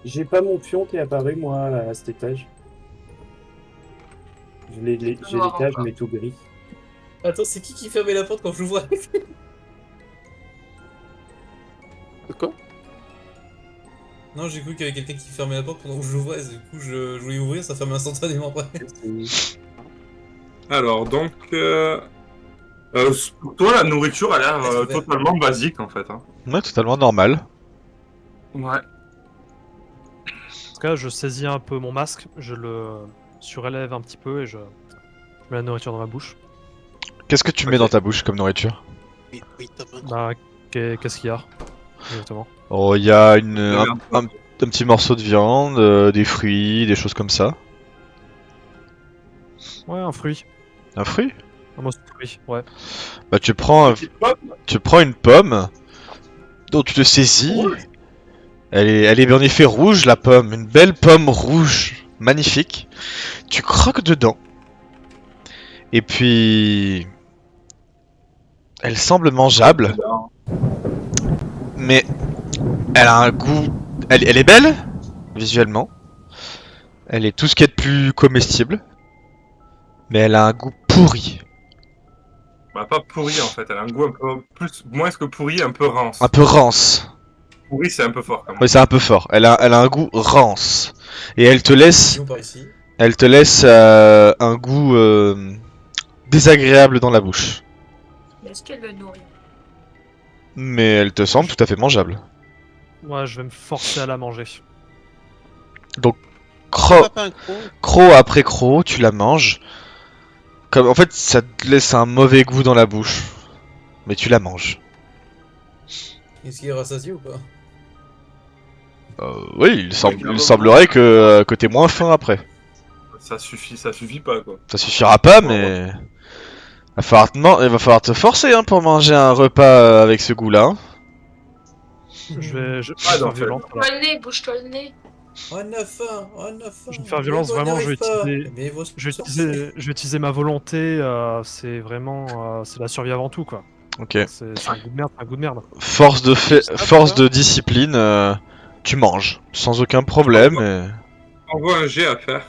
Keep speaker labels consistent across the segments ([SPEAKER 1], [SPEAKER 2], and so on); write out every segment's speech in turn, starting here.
[SPEAKER 1] J'ai pas mon pion qui est apparu, moi, à cet étage. J'ai
[SPEAKER 2] Noir
[SPEAKER 1] l'étage,
[SPEAKER 2] encore.
[SPEAKER 1] mais tout gris.
[SPEAKER 3] Attends, c'est qui fermait la porte quand je vous vois?
[SPEAKER 4] De quoi?
[SPEAKER 3] Non, j'ai cru qu'il y avait quelqu'un qui fermait la porte pendant que je l'ouvrais, du coup je voulais ouvrir, ça ferme instantanément après.
[SPEAKER 5] Alors, donc, pour toi, la nourriture a l'air
[SPEAKER 3] Reste ouvert.
[SPEAKER 5] totalement basique, en fait. Hein.
[SPEAKER 6] Ouais, totalement normal.
[SPEAKER 5] Ouais.
[SPEAKER 7] En tout cas, je saisis un peu mon masque, je le surélève un petit peu et je mets la nourriture dans ma bouche.
[SPEAKER 6] Qu'est-ce que tu mets
[SPEAKER 5] Ok.
[SPEAKER 6] dans ta bouche comme nourriture?
[SPEAKER 4] Oui, t'as pas
[SPEAKER 7] Bah, qu'est-ce qu'il y a exactement?
[SPEAKER 6] Oh, il y a
[SPEAKER 5] Merde.
[SPEAKER 6] un petit morceau de viande, des fruits, des choses comme ça.
[SPEAKER 7] Ouais, un fruit.
[SPEAKER 6] Un fruit?
[SPEAKER 7] Un morceau de fruit, ouais.
[SPEAKER 6] Bah tu prends une pomme dont tu te saisis. Elle est bien en effet rouge, la pomme, une belle pomme rouge, magnifique. Tu croques dedans. Et puis elle semble mangeable, mais elle a un goût. Elle est belle visuellement. Elle est tout ce qu'il y a de plus comestible, mais elle a un goût pourri,
[SPEAKER 5] Bah, pas pourri, en fait. Elle a un goût un peu plus, moins que pourri, un peu rance.
[SPEAKER 6] un peu rance.
[SPEAKER 5] Pourri, c'est un peu fort, quand même.
[SPEAKER 6] Oui, c'est un peu fort. Elle a un goût rance et elle te laisse.
[SPEAKER 3] Sinon par ici.
[SPEAKER 6] Elle te laisse un goût désagréable dans la bouche.
[SPEAKER 2] Est-ce qu'elle le nourrit?
[SPEAKER 6] Mais elle te semble tout à fait mangeable.
[SPEAKER 7] Ouais, je vais me forcer à la manger.
[SPEAKER 6] Croc
[SPEAKER 4] pas un croc.
[SPEAKER 6] croc après croc, tu la manges. Comme, en fait, ça te laisse un mauvais goût dans la bouche. Mais tu la manges.
[SPEAKER 3] Est-ce qu'il est rassasié ou pas?
[SPEAKER 6] Oui, il semblerait que t'aies moins faim après.
[SPEAKER 5] Ça suffit pas, quoi.
[SPEAKER 6] Ça suffira pas, mais... il va falloir te forcer hein, pour manger un repas avec ce goût-là. Hein.
[SPEAKER 7] Je vais
[SPEAKER 5] Ah,
[SPEAKER 7] faire
[SPEAKER 5] donc,
[SPEAKER 7] violence.
[SPEAKER 2] Bouge-toi le nez, bouge-toi le nez.
[SPEAKER 3] On a faim, on a faim.
[SPEAKER 7] Je vais faire violence, vraiment, je vais utiliser-
[SPEAKER 3] Mais vos
[SPEAKER 7] Je vais utiliser ma volonté, c'est vraiment... c'est la survie avant tout, quoi.
[SPEAKER 6] Ok.
[SPEAKER 7] C'est un goût de merde, un goût de merde.
[SPEAKER 6] Force de discipline, tu manges. Sans aucun problème. Et...
[SPEAKER 5] Envoie un jet à faire.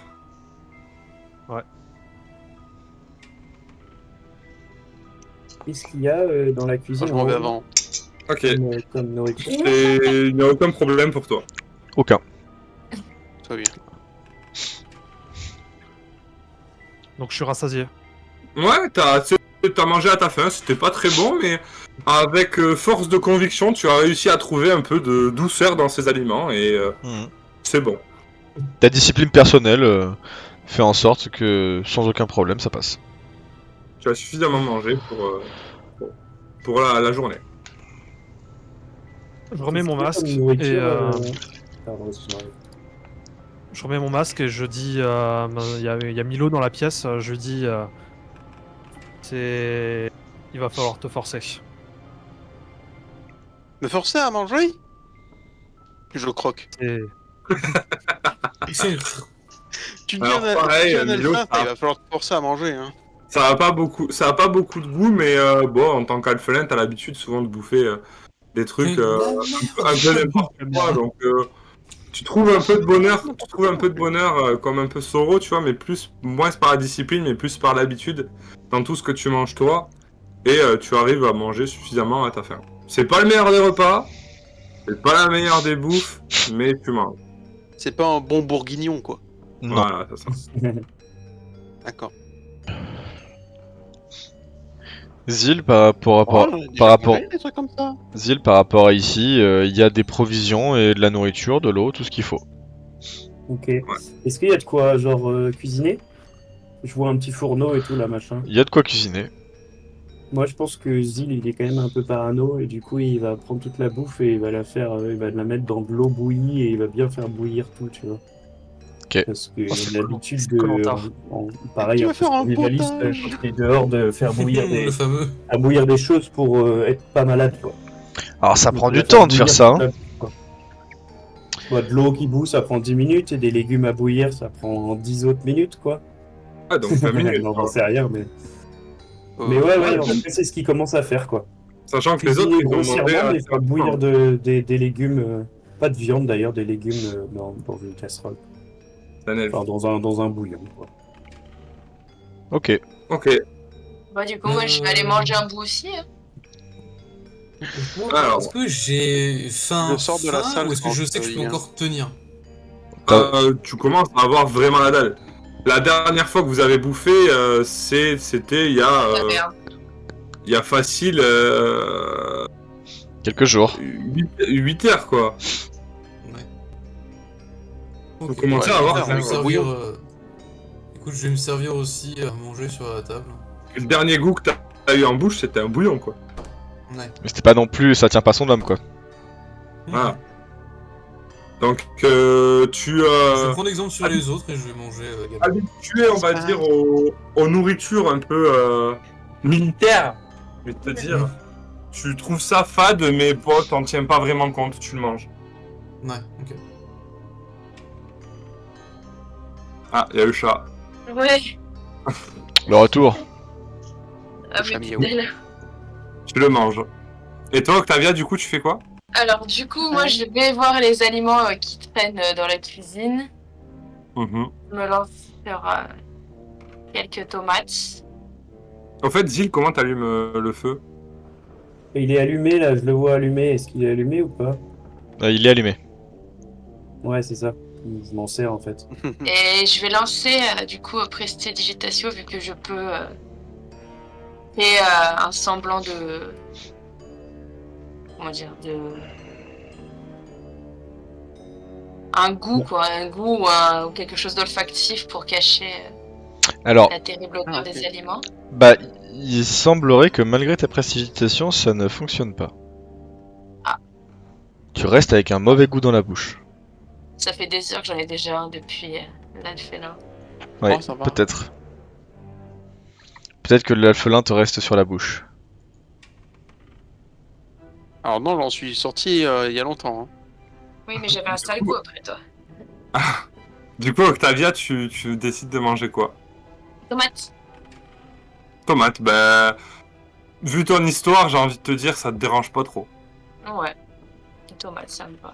[SPEAKER 1] Qu'est-ce qu'il y a dans la cuisine
[SPEAKER 4] Je m'en vais
[SPEAKER 1] en haut,
[SPEAKER 4] avant.
[SPEAKER 5] Ok.
[SPEAKER 1] comme nourriture?
[SPEAKER 5] Il n'y a aucun problème pour toi.
[SPEAKER 6] Aucun.
[SPEAKER 4] Très bien.
[SPEAKER 7] Donc je suis rassasié.
[SPEAKER 5] Ouais, t'as mangé à ta faim, c'était pas très bon, mais avec force de conviction, tu as réussi à trouver un peu de douceur dans ces aliments, et c'est bon.
[SPEAKER 6] Ta discipline personnelle fait en sorte que sans aucun problème ça passe.
[SPEAKER 5] Tu as suffisamment mangé pour la journée.
[SPEAKER 7] Je remets mon
[SPEAKER 1] Qu'est-ce
[SPEAKER 7] masque
[SPEAKER 1] qu'il y a comme
[SPEAKER 7] et
[SPEAKER 1] nourriture, Pardon, excuse-moi.
[SPEAKER 7] je remets mon masque et je dis, il y a Milo dans la pièce, je lui dis, il va falloir te forcer.
[SPEAKER 4] Me forcer à manger? Je croque.
[SPEAKER 7] Et
[SPEAKER 4] Tu dis
[SPEAKER 5] Alors, pareil,
[SPEAKER 4] un
[SPEAKER 5] Milo,
[SPEAKER 4] elfin, il va falloir te forcer à manger, hein.
[SPEAKER 5] Ça a pas beaucoup de goût, mais bon, en tant qu'alphelin, t'as l'habitude souvent de bouffer des trucs un peu n'importe quoi, donc tu trouves un peu de bonheur, comme un peu Soro, tu vois, mais moins par la discipline, mais plus par l'habitude dans tout ce que tu manges toi, et tu arrives à manger suffisamment à ta faim. C'est pas le meilleur des repas, c'est pas la meilleure des bouffes, mais tu manges.
[SPEAKER 4] C'est pas un bon bourguignon, quoi.
[SPEAKER 6] Non.
[SPEAKER 5] Voilà, c'est ça.
[SPEAKER 4] D'accord.
[SPEAKER 6] Zil par rapport
[SPEAKER 4] Oh, on a déjà
[SPEAKER 6] par rapport
[SPEAKER 4] mangé des trucs comme ça.
[SPEAKER 6] Zil par rapport à ici, il y a des provisions et de la nourriture, de l'eau, tout ce qu'il faut.
[SPEAKER 1] Ok. Est-ce qu'il y a de quoi, genre, cuisiner? Je vois un petit fourneau et tout, là, machin.
[SPEAKER 6] Il y a de quoi cuisiner.
[SPEAKER 1] Moi, je pense que Zil, il est quand même un peu parano, et du coup, il va prendre toute la bouffe et il va il va la mettre dans de l'eau bouillie, et il va bien faire bouillir tout, tu vois.
[SPEAKER 6] Ok.
[SPEAKER 1] Parce qu'il
[SPEAKER 7] Oh, c'est
[SPEAKER 1] a l'habitude
[SPEAKER 7] c'est
[SPEAKER 1] de...
[SPEAKER 7] Koh-Lanta.
[SPEAKER 1] Pareil,
[SPEAKER 4] Tu vas
[SPEAKER 1] en
[SPEAKER 4] faire un
[SPEAKER 1] survivaliste,
[SPEAKER 4] potage.
[SPEAKER 1] quand il est dehors, de faire bouillir
[SPEAKER 3] le fameux.
[SPEAKER 1] à bouillir des choses pour être pas malade, quoi.
[SPEAKER 6] Alors ça
[SPEAKER 1] Donc,
[SPEAKER 6] prend
[SPEAKER 1] il va
[SPEAKER 6] du temps de faire
[SPEAKER 1] bouillir
[SPEAKER 6] ça.
[SPEAKER 1] toute
[SPEAKER 6] Hein.
[SPEAKER 1] la bouffe, quoi. Ouais, de l'eau qui bout, ça prend 10 minutes, et des légumes à bouillir, ça prend 10 autres minutes, quoi.
[SPEAKER 5] Ah, donc 20 minutes.
[SPEAKER 1] Non, j'en sais rien, mais...
[SPEAKER 4] Euh,
[SPEAKER 1] Mais ouais,
[SPEAKER 4] ouais,
[SPEAKER 1] en fait, c'est ce qu'il commence à faire, quoi.
[SPEAKER 5] Sachant que les autres,
[SPEAKER 1] Cuisiner
[SPEAKER 5] ils vont
[SPEAKER 1] grossièrement,
[SPEAKER 5] manger
[SPEAKER 1] mais faire bouillir des légumes... pas de viande d'ailleurs, des légumes dans une casserole.
[SPEAKER 5] C'est un elfe.
[SPEAKER 1] Enfin, dans un bouillon, quoi.
[SPEAKER 6] Ok.
[SPEAKER 5] Ok.
[SPEAKER 2] Bah, du coup, moi, je vais aller manger un bout aussi. Hein.
[SPEAKER 5] Alors,
[SPEAKER 3] Est-ce que j'ai faim,
[SPEAKER 4] Je sors de la salle
[SPEAKER 3] ou est-ce que je sais que je peux
[SPEAKER 4] quand
[SPEAKER 3] encore tenir?
[SPEAKER 5] tu commences à avoir vraiment la dalle. La dernière fois que vous avez bouffé, c'était il y a facile
[SPEAKER 6] Quelques jours.
[SPEAKER 5] 8 heures, quoi.
[SPEAKER 3] Ouais.
[SPEAKER 5] Vous
[SPEAKER 3] Ok,
[SPEAKER 5] commencez
[SPEAKER 3] bah,
[SPEAKER 5] à avoir
[SPEAKER 3] je vais me
[SPEAKER 4] un
[SPEAKER 3] servir.
[SPEAKER 4] bouillon.
[SPEAKER 3] Écoute, je vais me servir aussi à manger sur la table.
[SPEAKER 5] Le dernier goût que t'as eu en bouche, c'était un bouillon, quoi.
[SPEAKER 3] Ouais.
[SPEAKER 6] Mais c'était pas non plus, ça tient pas son homme quoi.
[SPEAKER 5] Voilà. Donc, tu
[SPEAKER 3] Je vais prendre exemple sur les autres et je vais manger également.
[SPEAKER 5] habitué, on va dire, aux nourritures un peu militaires, je vais te dire. Tu trouves ça fade, mais bon, t'en tiens pas vraiment compte, tu le manges.
[SPEAKER 3] Ouais, ok.
[SPEAKER 5] Ah, il y a le chat.
[SPEAKER 2] Ouais.
[SPEAKER 6] Le retour.
[SPEAKER 2] Ah, mais
[SPEAKER 4] famille,
[SPEAKER 2] putain.
[SPEAKER 5] Tu le manges. Et toi, Octavia, du coup, tu fais quoi?
[SPEAKER 2] Alors, du coup, moi, je vais voir les aliments qui traînent dans la cuisine.
[SPEAKER 5] Mhm.
[SPEAKER 2] Je me lance sur quelques tomates.
[SPEAKER 5] En fait, Zil, comment t'allumes le feu?
[SPEAKER 1] Et il est allumé là, je le vois allumé. Est-ce qu'il est allumé ou pas?
[SPEAKER 6] Il est allumé.
[SPEAKER 1] Ouais, c'est ça. Je m'en sers en fait.
[SPEAKER 2] Et je vais lancer, du coup, Prestidigitation, vu que je peux créer un semblant de... Comment dire? Un goût, quoi. Un goût ou quelque chose d'olfactif pour cacher
[SPEAKER 6] Alors,
[SPEAKER 2] la terrible odeur
[SPEAKER 4] ok.
[SPEAKER 2] des aliments.
[SPEAKER 6] bah, il semblerait que malgré ta prestidigitation, ça ne fonctionne pas.
[SPEAKER 2] Ah.
[SPEAKER 6] Tu restes avec un mauvais goût dans la bouche.
[SPEAKER 2] Ça fait des heures que j'en ai déjà un depuis l'alphelin.
[SPEAKER 6] Ouais,
[SPEAKER 4] Oh, ça va.
[SPEAKER 6] peut-être. Peut-être que l'alphelin te reste sur la bouche.
[SPEAKER 4] Alors non, j'en suis sorti il y a longtemps. Hein.
[SPEAKER 2] Oui, mais j'avais un sale goût après toi.
[SPEAKER 5] Du coup, Octavia, tu décides de manger quoi?
[SPEAKER 2] Tomate.
[SPEAKER 5] Tomate, bah... Vu ton histoire, j'ai envie de te dire, ça te dérange pas trop.
[SPEAKER 2] Ouais. Une tomate, ça me va.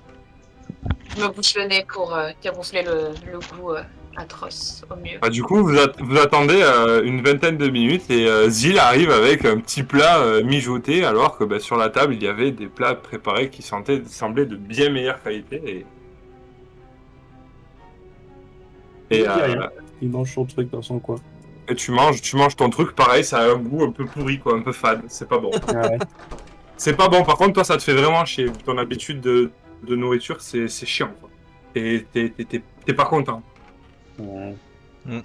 [SPEAKER 2] Je me bouche le nez pour camoufler le goût atroce au mieux.
[SPEAKER 5] Bah, du coup, vous attendez une vingtaine de minutes et Zil arrive avec un petit plat mijoté, alors que bah, sur la table, il y avait des plats préparés qui semblaient de bien meilleure qualité.
[SPEAKER 1] Il
[SPEAKER 5] Et,
[SPEAKER 1] dit rien. Il mange son truc dans son coin.
[SPEAKER 5] et tu manges ton truc, pareil, ça a un goût un peu pourri, quoi, un peu fade, c'est pas bon.
[SPEAKER 1] Ah ouais.
[SPEAKER 5] C'est pas bon, par contre, toi, ça te fait vraiment chier. Vu ton habitude de nourriture, c'est chiant, quoi. Et t'es pas content.
[SPEAKER 1] Ouais.
[SPEAKER 6] Mm.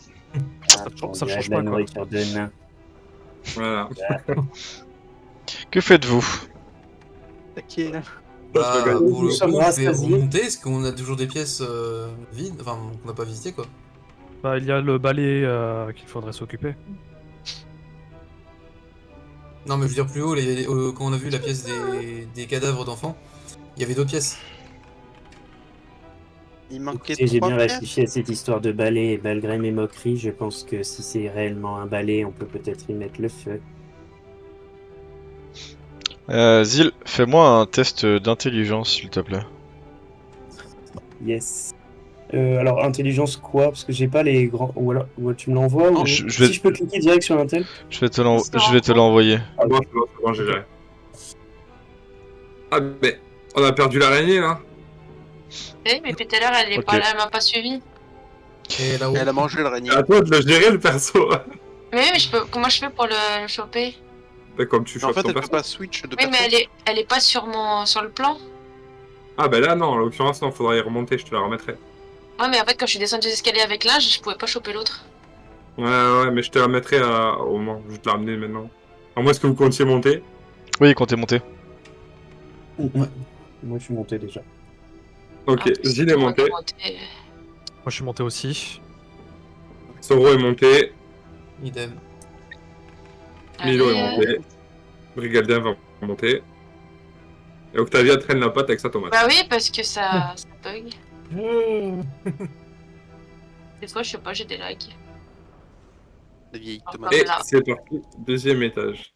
[SPEAKER 7] Ça change
[SPEAKER 1] de la
[SPEAKER 7] pas, quoi.
[SPEAKER 1] nourriture de nain.
[SPEAKER 5] Voilà.
[SPEAKER 6] Que faites-vous?
[SPEAKER 4] Taquet, là.
[SPEAKER 3] Bah,
[SPEAKER 5] gagner.
[SPEAKER 3] pour le
[SPEAKER 1] Nous sommes
[SPEAKER 3] coup, je vais
[SPEAKER 1] rassasiés.
[SPEAKER 3] remonter, parce qu'on a toujours des pièces vides, enfin, qu'on n'a pas visitées, quoi.
[SPEAKER 7] Bah, il y a le balai qu'il faudrait s'occuper.
[SPEAKER 3] Non, mais je veux dire, plus haut, quand on a vu la pièce des cadavres d'enfants, il y avait d'autres pièces.
[SPEAKER 4] Il manquait
[SPEAKER 1] Écoutez, j'ai
[SPEAKER 4] 3
[SPEAKER 1] bien
[SPEAKER 4] pièces.
[SPEAKER 1] réfléchi à cette histoire de balai et malgré mes moqueries, je pense que si c'est réellement un balai, on peut peut-être y mettre le feu.
[SPEAKER 6] Zil, fais-moi un test d'intelligence, s'il te plaît.
[SPEAKER 1] Yes. Alors, intelligence quoi? Parce que j'ai pas les grands. Ou tu me l'envoies
[SPEAKER 6] Non,
[SPEAKER 1] ou...
[SPEAKER 6] je vais-
[SPEAKER 1] Si je peux cliquer direct sur Intel?
[SPEAKER 6] Je vais te l'envoyer.
[SPEAKER 5] Ah bon, c'est bon, j'ai géré. Ah, mais on a perdu l'araignée, là.
[SPEAKER 2] Oui, mais tout à l'heure, elle est
[SPEAKER 6] Ok.
[SPEAKER 2] pas là, elle m'a pas suivi.
[SPEAKER 3] Et là-haut.
[SPEAKER 4] Elle a mangé l'araignée.
[SPEAKER 5] C'est à toi de le gérer, le perso.
[SPEAKER 2] Mais oui, mais comment je fais pour le choper?
[SPEAKER 5] Comme tu
[SPEAKER 4] Mais en
[SPEAKER 5] chopes
[SPEAKER 4] fait,
[SPEAKER 5] ton
[SPEAKER 4] elle peut
[SPEAKER 5] perso.
[SPEAKER 4] pas switch de
[SPEAKER 2] Oui,
[SPEAKER 4] perso.
[SPEAKER 2] mais elle est pas sur le plan.
[SPEAKER 5] Ah, ben là, non, en l'occurrence, non, faudra y remonter, je te la remettrai.
[SPEAKER 2] Ouais, mais en fait, quand je suis descendue des escaliers avec l'âge, je pouvais pas choper l'autre.
[SPEAKER 5] Ouais, mais je te la mettrai au moment. Je vais te la ramener maintenant. À moins que vous comptiez monter.
[SPEAKER 6] Oui, quand t'es monté.
[SPEAKER 1] Moi, je suis monté déjà.
[SPEAKER 5] Ok,
[SPEAKER 2] Ah,
[SPEAKER 5] Zil est monté.
[SPEAKER 7] Moi, je suis monté aussi.
[SPEAKER 5] Soro est monté.
[SPEAKER 3] Idem.
[SPEAKER 5] Milo est
[SPEAKER 2] Allez,
[SPEAKER 5] monté. Brigadien va monter. Et Octavia traîne la patte avec sa tomate.
[SPEAKER 2] Bah oui, parce que ça bug. Des fois, je sais pas, j'ai des lags.
[SPEAKER 4] La vieille
[SPEAKER 2] Ah,
[SPEAKER 4] tomate.
[SPEAKER 2] bah,
[SPEAKER 5] Et
[SPEAKER 2] voilà.
[SPEAKER 5] c'est parti, deuxième étage.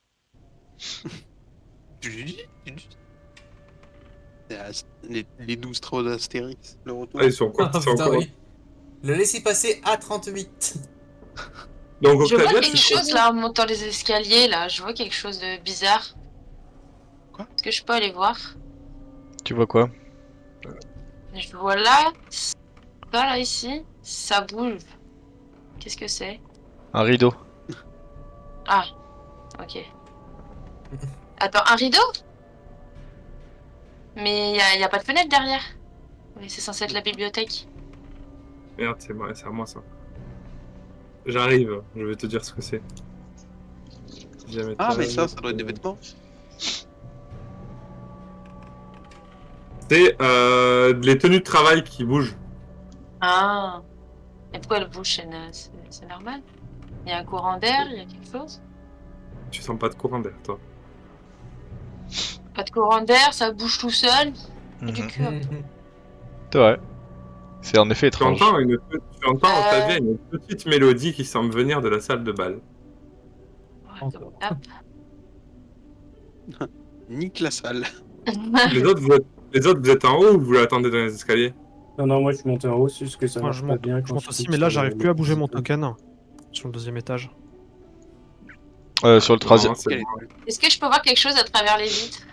[SPEAKER 4] Les 12 trous d'Astérix, le retour.
[SPEAKER 5] Ah, ils sont quoi?
[SPEAKER 3] Ah,
[SPEAKER 5] Ils sont
[SPEAKER 3] putain,
[SPEAKER 5] encore-
[SPEAKER 3] oui. Le laisser passer à 38.
[SPEAKER 5] Donc
[SPEAKER 2] Je vois
[SPEAKER 5] Octavia,
[SPEAKER 2] quelque
[SPEAKER 5] tu
[SPEAKER 2] chose là en montant les escaliers là. Je vois quelque chose de bizarre.
[SPEAKER 4] Quoi?
[SPEAKER 2] Est-ce que je peux aller voir?
[SPEAKER 6] Tu vois quoi?
[SPEAKER 2] Je vois là, ça là ici, ça bouge. Qu'est-ce que c'est?
[SPEAKER 6] Un rideau.
[SPEAKER 2] Ah, ok. Attends, un rideau? Mais y a pas de fenêtre derrière. Oui, c'est censé être la bibliothèque.
[SPEAKER 5] Merde, c'est à moi ça. J'arrive, je vais te dire ce que c'est. Si jamais
[SPEAKER 4] Ah, mais
[SPEAKER 5] t'arrives,
[SPEAKER 4] ça doit être des vêtements.
[SPEAKER 5] C'est les tenues de travail qui bougent.
[SPEAKER 2] Ah. Et pourquoi elle bouge? C'est normal? Il y a un courant d'air, il y a quelque chose?
[SPEAKER 5] Tu sens pas de courant d'air, toi.
[SPEAKER 2] Pas de courant d'air, ça bouge tout seul. Et du
[SPEAKER 6] Mhm.
[SPEAKER 2] cul.
[SPEAKER 6] C'est vrai. C'est en effet
[SPEAKER 5] Tu
[SPEAKER 6] étrange.
[SPEAKER 5] tu entends Octavia, une petite mélodie qui semble venir de la salle de bal.
[SPEAKER 2] Ouais, comme ça.
[SPEAKER 4] Nique la salle.
[SPEAKER 5] Les autres, vous êtes en haut ou vous l'attendez dans les escaliers?
[SPEAKER 1] Non, moi je suis monté en haut, c'est juste que ça
[SPEAKER 7] Moi,
[SPEAKER 1] marche
[SPEAKER 7] je
[SPEAKER 1] pas
[SPEAKER 7] monte,
[SPEAKER 1] bien.
[SPEAKER 7] je
[SPEAKER 1] quand
[SPEAKER 7] monte
[SPEAKER 1] je
[SPEAKER 7] aussi,
[SPEAKER 1] clique
[SPEAKER 7] mais là,
[SPEAKER 1] sur
[SPEAKER 7] j'arrive
[SPEAKER 1] le-
[SPEAKER 7] plus à bouger mon
[SPEAKER 1] le-
[SPEAKER 7] token sur le 2e étage.
[SPEAKER 6] Sur le troisième,
[SPEAKER 5] Non, c'est bon.
[SPEAKER 2] Est-ce que je peux voir quelque chose à travers les vitres?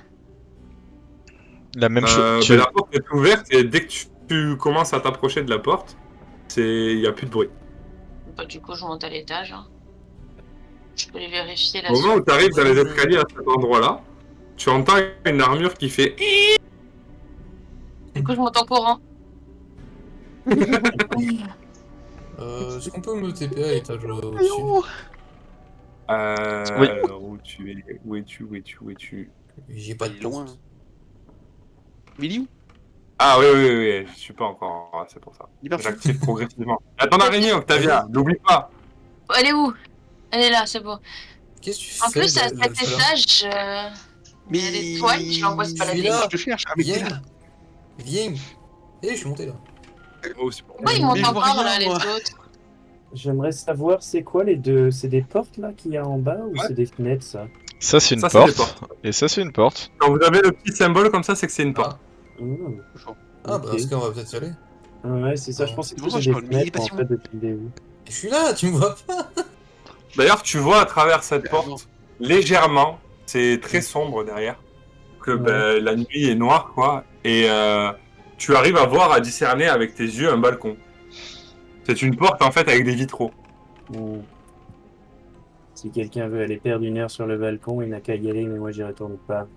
[SPEAKER 6] la même chose.
[SPEAKER 5] La porte est ouverte et dès que tu commences à t'approcher de la porte, il y a plus de bruit.
[SPEAKER 2] Bah, du coup, je monte à l'étage. Hein. Je peux les vérifier là.
[SPEAKER 5] Au moment où tu arrives dans les escaliers à cet endroit-là, tu entends une armure qui fait.
[SPEAKER 2] Du coup, je monte en courant.
[SPEAKER 3] Est-ce qu'on peut me TP à l'étage au-dessus?
[SPEAKER 6] Oui.
[SPEAKER 5] Alors, où es-tu?
[SPEAKER 3] J'ai pas de
[SPEAKER 4] Il est loin.
[SPEAKER 3] poste.
[SPEAKER 4] Mais il est où?
[SPEAKER 5] Ah oui, je suis pas encore. C'est pour ça.
[SPEAKER 4] Il est parti.
[SPEAKER 5] J'active progressivement. Attends d'araignée, Octavia, n'oublie pas.
[SPEAKER 2] Elle est où? Elle est là, c'est bon.
[SPEAKER 3] Qu'est-ce que tu
[SPEAKER 2] En
[SPEAKER 3] fais
[SPEAKER 2] plus, à
[SPEAKER 3] de-
[SPEAKER 2] cet
[SPEAKER 3] de cela
[SPEAKER 2] étage,
[SPEAKER 4] Mais
[SPEAKER 2] il y a des toiles, je l'envoie se
[SPEAKER 3] Je
[SPEAKER 2] balader.
[SPEAKER 3] suis là.
[SPEAKER 4] Je te cherche. Ah, mais t'es
[SPEAKER 3] Viens.
[SPEAKER 4] là.
[SPEAKER 3] Viens. Eh, je suis monté là.
[SPEAKER 5] Oh, c'est bon.
[SPEAKER 2] Pourquoi ils
[SPEAKER 4] Mais
[SPEAKER 2] montent
[SPEAKER 4] je vois
[SPEAKER 2] encore
[SPEAKER 4] rien,
[SPEAKER 2] là, les
[SPEAKER 4] moi.
[SPEAKER 2] autres?
[SPEAKER 1] J'aimerais savoir, c'est quoi les deux? C'est des portes là qu'il y a en bas ou
[SPEAKER 5] Ouais.
[SPEAKER 1] c'est des fenêtres ça?
[SPEAKER 6] Ça, c'est une
[SPEAKER 5] Ça, c'est des
[SPEAKER 6] porte. Et ça, c'est une porte.
[SPEAKER 5] Quand vous avez le petit symbole comme ça, c'est que c'est une porte.
[SPEAKER 1] Mmh,
[SPEAKER 3] Ah, bah,
[SPEAKER 1] ok.
[SPEAKER 3] dans ce cas, on va peut-être y aller.
[SPEAKER 1] Ouais, c'est ça, je
[SPEAKER 3] Ah.
[SPEAKER 1] pensais que
[SPEAKER 4] C'est pour ça
[SPEAKER 1] c'était
[SPEAKER 4] que
[SPEAKER 1] des
[SPEAKER 4] je parle, mais il est
[SPEAKER 1] fenêtres en
[SPEAKER 4] pas
[SPEAKER 1] fait depuis le début.
[SPEAKER 3] Je suis là, tu me vois pas?
[SPEAKER 5] D'ailleurs, tu vois à travers cette
[SPEAKER 4] Ah,
[SPEAKER 5] porte, légèrement, c'est très sombre derrière, que
[SPEAKER 1] Ouais.
[SPEAKER 5] ben, la nuit est noire, quoi, et tu arrives à voir, à discerner avec tes yeux un balcon. C'est une porte, en fait, avec des vitraux.
[SPEAKER 1] Mmh. Si quelqu'un veut aller perdre une heure sur le balcon, il n'a qu'à y aller, mais moi j'y retourne pas.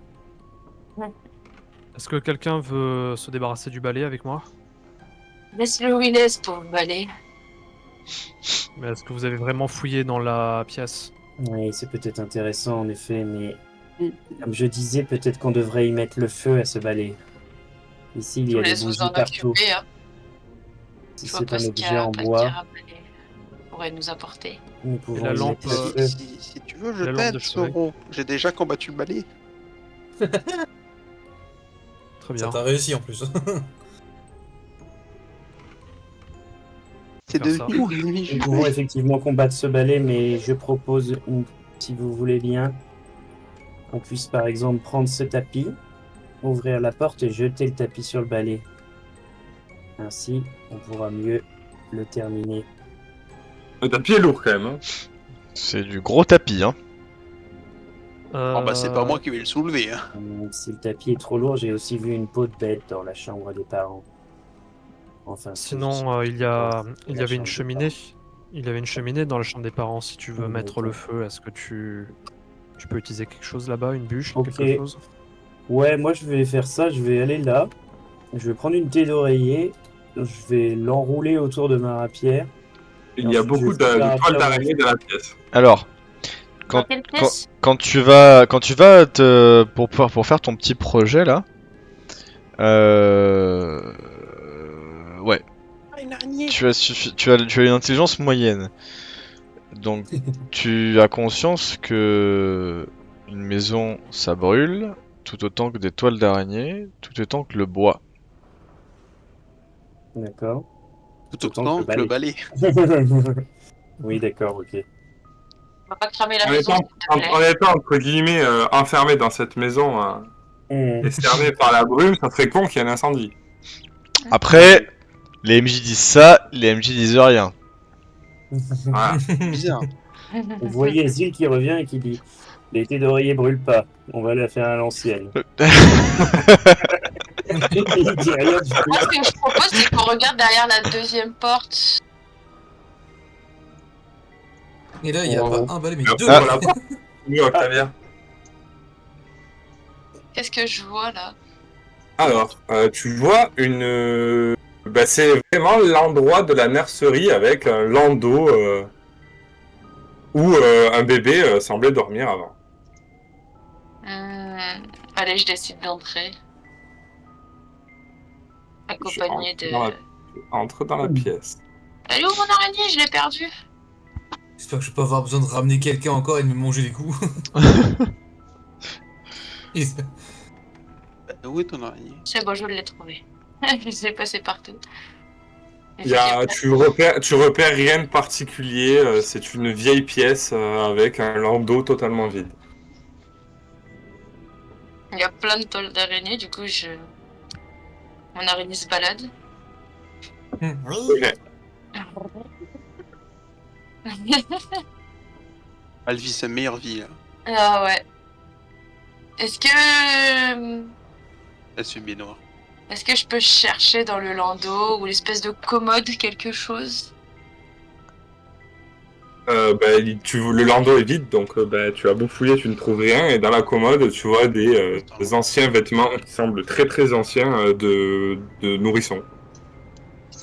[SPEAKER 7] Est-ce que quelqu'un veut se débarrasser du balai avec moi?
[SPEAKER 2] Laisse-le où il est pour me balayer.
[SPEAKER 7] Mais est-ce que vous avez vraiment fouillé dans la pièce?
[SPEAKER 1] Oui, c'est peut-être intéressant en effet, mais comme je disais, peut-être qu'on devrait y mettre le feu à ce balai. Ici, il
[SPEAKER 2] Je
[SPEAKER 1] y
[SPEAKER 2] vous
[SPEAKER 1] a des
[SPEAKER 2] laisse vous
[SPEAKER 1] bougies
[SPEAKER 2] en
[SPEAKER 1] partout.
[SPEAKER 2] occuper. Hein.
[SPEAKER 1] Si
[SPEAKER 2] Je vois
[SPEAKER 1] c'est
[SPEAKER 2] pas
[SPEAKER 1] un
[SPEAKER 2] ce
[SPEAKER 1] objet en
[SPEAKER 2] qu'il y
[SPEAKER 1] bois,
[SPEAKER 2] a pourrait nous apporter.
[SPEAKER 1] nous pouvons
[SPEAKER 7] la
[SPEAKER 1] y
[SPEAKER 7] lampe,
[SPEAKER 1] mettre le feu.
[SPEAKER 4] Si tu veux, je
[SPEAKER 7] La lampe de
[SPEAKER 4] t'aide,
[SPEAKER 7] chevet.
[SPEAKER 4] Soro. J'ai déjà combattu le balai.
[SPEAKER 7] Très
[SPEAKER 3] Ça
[SPEAKER 7] bien.
[SPEAKER 3] t'a réussi en plus.
[SPEAKER 4] C'est
[SPEAKER 7] Faire ça.
[SPEAKER 4] devenu mon ennemi
[SPEAKER 1] Nous pouvons
[SPEAKER 4] jumelle.
[SPEAKER 1] effectivement combattre ce balai, mais je propose, si vous voulez bien, qu'on puisse par exemple prendre ce tapis, ouvrir la porte et jeter le tapis sur le balai. Ainsi, on pourra mieux le terminer.
[SPEAKER 5] Le tapis est lourd, quand même. Hein.
[SPEAKER 6] C'est du gros tapis, hein.
[SPEAKER 4] Oh bah c'est pas moi qui vais le soulever. Hein.
[SPEAKER 1] Si le tapis est trop lourd, j'ai aussi vu une peau de bête dans la chambre des parents. Enfin,
[SPEAKER 7] Sinon, il y
[SPEAKER 1] la
[SPEAKER 7] avait une
[SPEAKER 1] chambre des
[SPEAKER 7] cheminée. Il y avait une cheminée dans la chambre des parents. Si tu veux
[SPEAKER 1] Oui,
[SPEAKER 7] mettre
[SPEAKER 1] ok.
[SPEAKER 7] le feu, est-ce que tu peux utiliser quelque chose là-bas, une bûche,
[SPEAKER 1] Ok.
[SPEAKER 7] quelque chose?
[SPEAKER 1] Ouais, moi je vais faire ça, je vais aller là, je vais prendre une thé d'oreiller, je vais l'enrouler autour de ma rapière.
[SPEAKER 5] Il y a
[SPEAKER 1] ensuite,
[SPEAKER 5] beaucoup
[SPEAKER 1] je vais faire
[SPEAKER 5] de toiles
[SPEAKER 1] un
[SPEAKER 5] d'araignée dans la pièce.
[SPEAKER 6] Alors,
[SPEAKER 2] Dans
[SPEAKER 6] quand,
[SPEAKER 2] quelle pièce?
[SPEAKER 6] quand tu vas pour faire ton petit projet là, ouais,
[SPEAKER 4] Une araignée.
[SPEAKER 6] tu as une intelligence moyenne. Donc tu as conscience que une maison ça brûle tout autant que des toiles d'araignée, tout autant que le bois.
[SPEAKER 1] D'accord.
[SPEAKER 4] Tout
[SPEAKER 1] Autant
[SPEAKER 4] autant
[SPEAKER 1] que
[SPEAKER 4] que le balai.
[SPEAKER 1] Oui, d'accord, ok.
[SPEAKER 2] On va pas cramer la
[SPEAKER 5] En
[SPEAKER 2] maison,
[SPEAKER 5] étant,
[SPEAKER 2] s'il te plaît.
[SPEAKER 5] en étant, entre guillemets, enfermé dans cette maison, est cerné par la brume, ça serait con qu'il y ait un incendie.
[SPEAKER 6] Après, les MJ disent ça, les MJ disent rien.
[SPEAKER 5] Voilà.
[SPEAKER 4] Bizarre.
[SPEAKER 1] Vous voyez Zil qui revient et qui dit l'été d'oreiller brûle pas, on va la faire à l'ancienne. Il dit rien du tout.
[SPEAKER 2] Moi, ce que je propose, c'est qu'on regarde derrière la deuxième porte.
[SPEAKER 3] Et là, il y a
[SPEAKER 1] Oh.
[SPEAKER 3] pas un balai, mais
[SPEAKER 5] Ah.
[SPEAKER 3] deux.
[SPEAKER 5] Voilà. Oui, Octavia.
[SPEAKER 2] Qu'est-ce que je vois là?
[SPEAKER 5] Alors, tu vois une... Bah, c'est vraiment l'endroit de la nurserie avec un landau où un bébé semblait dormir avant.
[SPEAKER 2] Allez, je décide d'entrer. Accompagné de...
[SPEAKER 5] Entre dans la pièce.
[SPEAKER 2] Elle est où mon araignée? Je l'ai perdue.
[SPEAKER 3] J'espère que je vais pas avoir besoin de ramener quelqu'un encore et de me manger les coups. Et-
[SPEAKER 4] Où est ton araignée?
[SPEAKER 2] C'est bon, je l'ai trouvée. Je l'ai passée partout.
[SPEAKER 5] Tu repères rien de particulier, c'est une vieille pièce avec un landau totalement vide.
[SPEAKER 2] Il y a plein de tôles d'araignées, du coup, mon araignée se balade.
[SPEAKER 5] Ok.
[SPEAKER 4] Elle vit sa meilleure vie, là.
[SPEAKER 2] Ah ouais. Est-ce que...
[SPEAKER 4] Elle se met noire.
[SPEAKER 2] Est-ce que je peux chercher dans le landau ou l'espèce de commode quelque chose?
[SPEAKER 5] Le landau est vide, donc tu as beau fouiller, tu ne trouves rien. Et dans la commode, tu vois des anciens vêtements qui semblent très très anciens de nourrissons.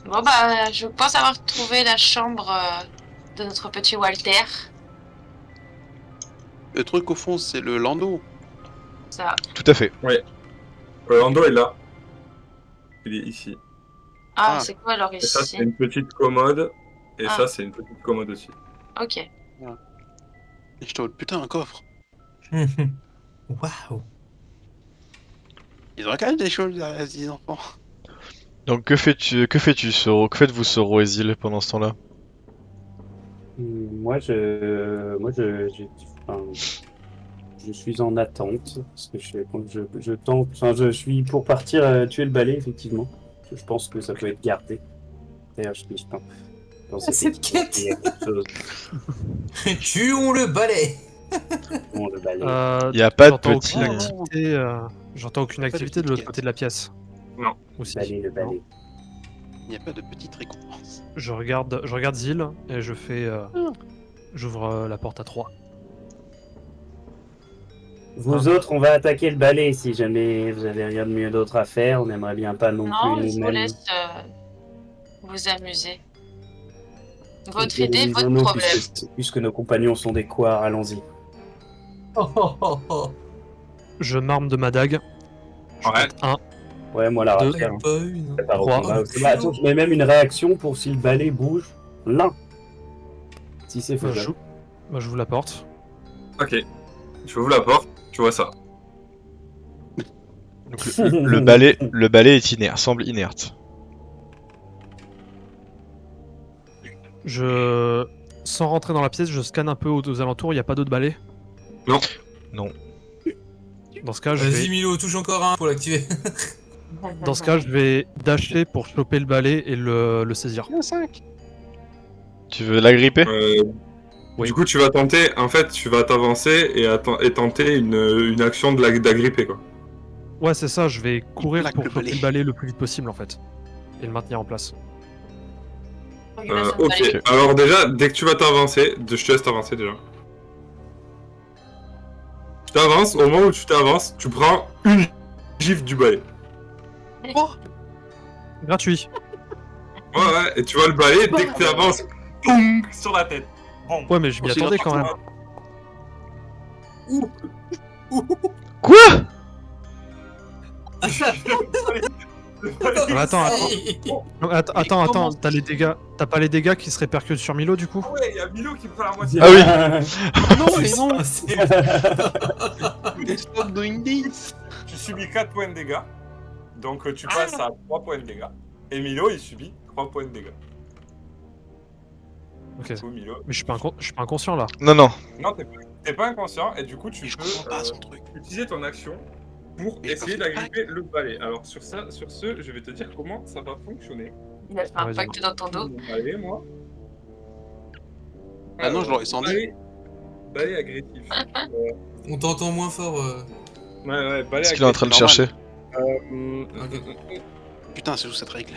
[SPEAKER 2] Bon bah, je pense avoir trouvé la chambre de notre petit Walter.
[SPEAKER 4] Le truc au fond, c'est le landau.
[SPEAKER 2] Ça.
[SPEAKER 6] Tout à fait.
[SPEAKER 5] Le landau est là. Il est ici.
[SPEAKER 2] Ah,
[SPEAKER 4] Ah.
[SPEAKER 2] c'est quoi alors
[SPEAKER 5] Et ça,
[SPEAKER 2] ici?
[SPEAKER 5] c'est une petite commode. Et
[SPEAKER 2] Ah.
[SPEAKER 5] ça, c'est une petite commode aussi.
[SPEAKER 2] Ok.
[SPEAKER 4] Et je te putain, un coffre.
[SPEAKER 3] Waouh.
[SPEAKER 4] Ils ont quand même des choses derrière les enfants.
[SPEAKER 6] Donc que fais-tu, Soro? Que faites-vous, Soro et Zil, pendant ce temps-là?
[SPEAKER 1] Moi, enfin, je suis en attente parce que je tente, enfin, je suis pour partir tuer le balai effectivement. Je pense que ça peut être gardé. D'ailleurs, je pense
[SPEAKER 3] Cette quête.
[SPEAKER 1] qu'il y a quelque chose.
[SPEAKER 3] Tuons le balai.
[SPEAKER 1] Bon, le balai.
[SPEAKER 6] Y a pas de
[SPEAKER 7] j'entends
[SPEAKER 6] petit.
[SPEAKER 7] aucune activité, j'entends aucune activité de l'autre côté de la pièce.
[SPEAKER 5] Non.
[SPEAKER 7] Aussi.
[SPEAKER 1] Le balai.
[SPEAKER 4] Il n'y a pas de petite récompense.
[SPEAKER 7] Je regarde Zil et je fais. J'ouvre la porte à 3.
[SPEAKER 1] Vous autres, on va attaquer le balai si jamais vous avez rien de mieux d'autre à faire. On aimerait bien pas non,
[SPEAKER 2] Non,
[SPEAKER 1] plus
[SPEAKER 2] je vous
[SPEAKER 1] nous-mêmes.
[SPEAKER 2] laisse vous amuser. Votre
[SPEAKER 1] nous
[SPEAKER 2] idée, votre
[SPEAKER 1] organisons-nous,
[SPEAKER 2] problème.
[SPEAKER 1] puisque nos compagnons sont des couards, allons-y.
[SPEAKER 7] Je m'arme de ma dague. Je
[SPEAKER 5] Ouais.
[SPEAKER 7] compte 1.
[SPEAKER 1] Ouais, moi la
[SPEAKER 7] Deux.
[SPEAKER 1] rapière. Hein.
[SPEAKER 3] Pas une.
[SPEAKER 1] Prépare au
[SPEAKER 7] Trois.
[SPEAKER 1] combat. Bah, attends, je mets même une réaction pour si le balai bouge. L'un. Si c'est
[SPEAKER 7] Je
[SPEAKER 1] faisable.
[SPEAKER 7] j'ouvre la porte.
[SPEAKER 5] Ok. Tu ouvres la porte, tu vois ça.
[SPEAKER 6] Donc, le balai est inerte, semble inerte.
[SPEAKER 7] Sans rentrer dans la pièce, je scanne un peu aux alentours. Il n'y a pas d'autres balais?
[SPEAKER 5] Non.
[SPEAKER 6] Non.
[SPEAKER 7] Dans ce cas, je
[SPEAKER 3] Vas-y,
[SPEAKER 7] vais.
[SPEAKER 3] Milo, touche encore un pour l'activer.
[SPEAKER 7] Dans ce cas, je vais dasher pour choper le balai et le saisir.
[SPEAKER 4] Il y en a 5.
[SPEAKER 6] Tu veux l'agripper?
[SPEAKER 7] Oui.
[SPEAKER 5] Du coup, tu vas tenter, en fait, tu vas t'avancer et tenter une action d'agripper, quoi.
[SPEAKER 7] Ouais, c'est ça, je vais courir
[SPEAKER 4] Plaque
[SPEAKER 7] pour
[SPEAKER 4] le
[SPEAKER 7] choper
[SPEAKER 4] balai.
[SPEAKER 7] le balai le plus vite possible en fait. Et le maintenir en place.
[SPEAKER 2] Je laisse un
[SPEAKER 5] Ok,
[SPEAKER 2] balai.
[SPEAKER 5] alors déjà, dès que tu vas t'avancer, je te laisse t'avancer déjà. Tu t'avances, au moment où tu t'avances, tu prends une gifle du balai.
[SPEAKER 7] Gratuit.
[SPEAKER 5] Ouais, et tu vois le balai, dès que tu avances, boum, sur la tête. Bon.
[SPEAKER 7] Ouais, mais je m'y
[SPEAKER 4] Oh, c'est
[SPEAKER 7] attendais quand même.
[SPEAKER 6] Quoi?
[SPEAKER 7] Non, attends, t'as pas les dégâts qui se répercutent sur Milo du coup?
[SPEAKER 5] Ah ouais, il y a Milo qui prend la moitié.
[SPEAKER 6] Ah oui.
[SPEAKER 4] Non, mais non. Stop doing this.
[SPEAKER 5] Tu subis 4 points de dégâts, donc tu passes à 3 points de dégâts. Et Milo, il subit 3 points de dégâts.
[SPEAKER 7] Ok.
[SPEAKER 5] Du coup, Milo...
[SPEAKER 7] Mais je suis pas inconscient là.
[SPEAKER 6] Non, non.
[SPEAKER 5] Non, t'es pas inconscient, et du coup, tu
[SPEAKER 4] Je
[SPEAKER 5] peux
[SPEAKER 4] comprends pas son truc.
[SPEAKER 5] utiliser ton action pour
[SPEAKER 4] Mais
[SPEAKER 5] essayer
[SPEAKER 4] parce que-
[SPEAKER 5] d'agripper le balai. Alors sur ce, je vais te dire comment ça va fonctionner.
[SPEAKER 2] Il a fait un
[SPEAKER 7] Vas-y.
[SPEAKER 2] pacte dans ton dos.
[SPEAKER 5] Mon balai, moi.
[SPEAKER 4] Ah non, je l'aurais sans dit.
[SPEAKER 5] Balai agressif.
[SPEAKER 3] On t'entend moins fort.
[SPEAKER 5] Ouais, balai
[SPEAKER 6] Ce qu'il est en train de
[SPEAKER 4] normal.
[SPEAKER 6] chercher.
[SPEAKER 5] agressif.
[SPEAKER 4] Putain, c'est où cette règle?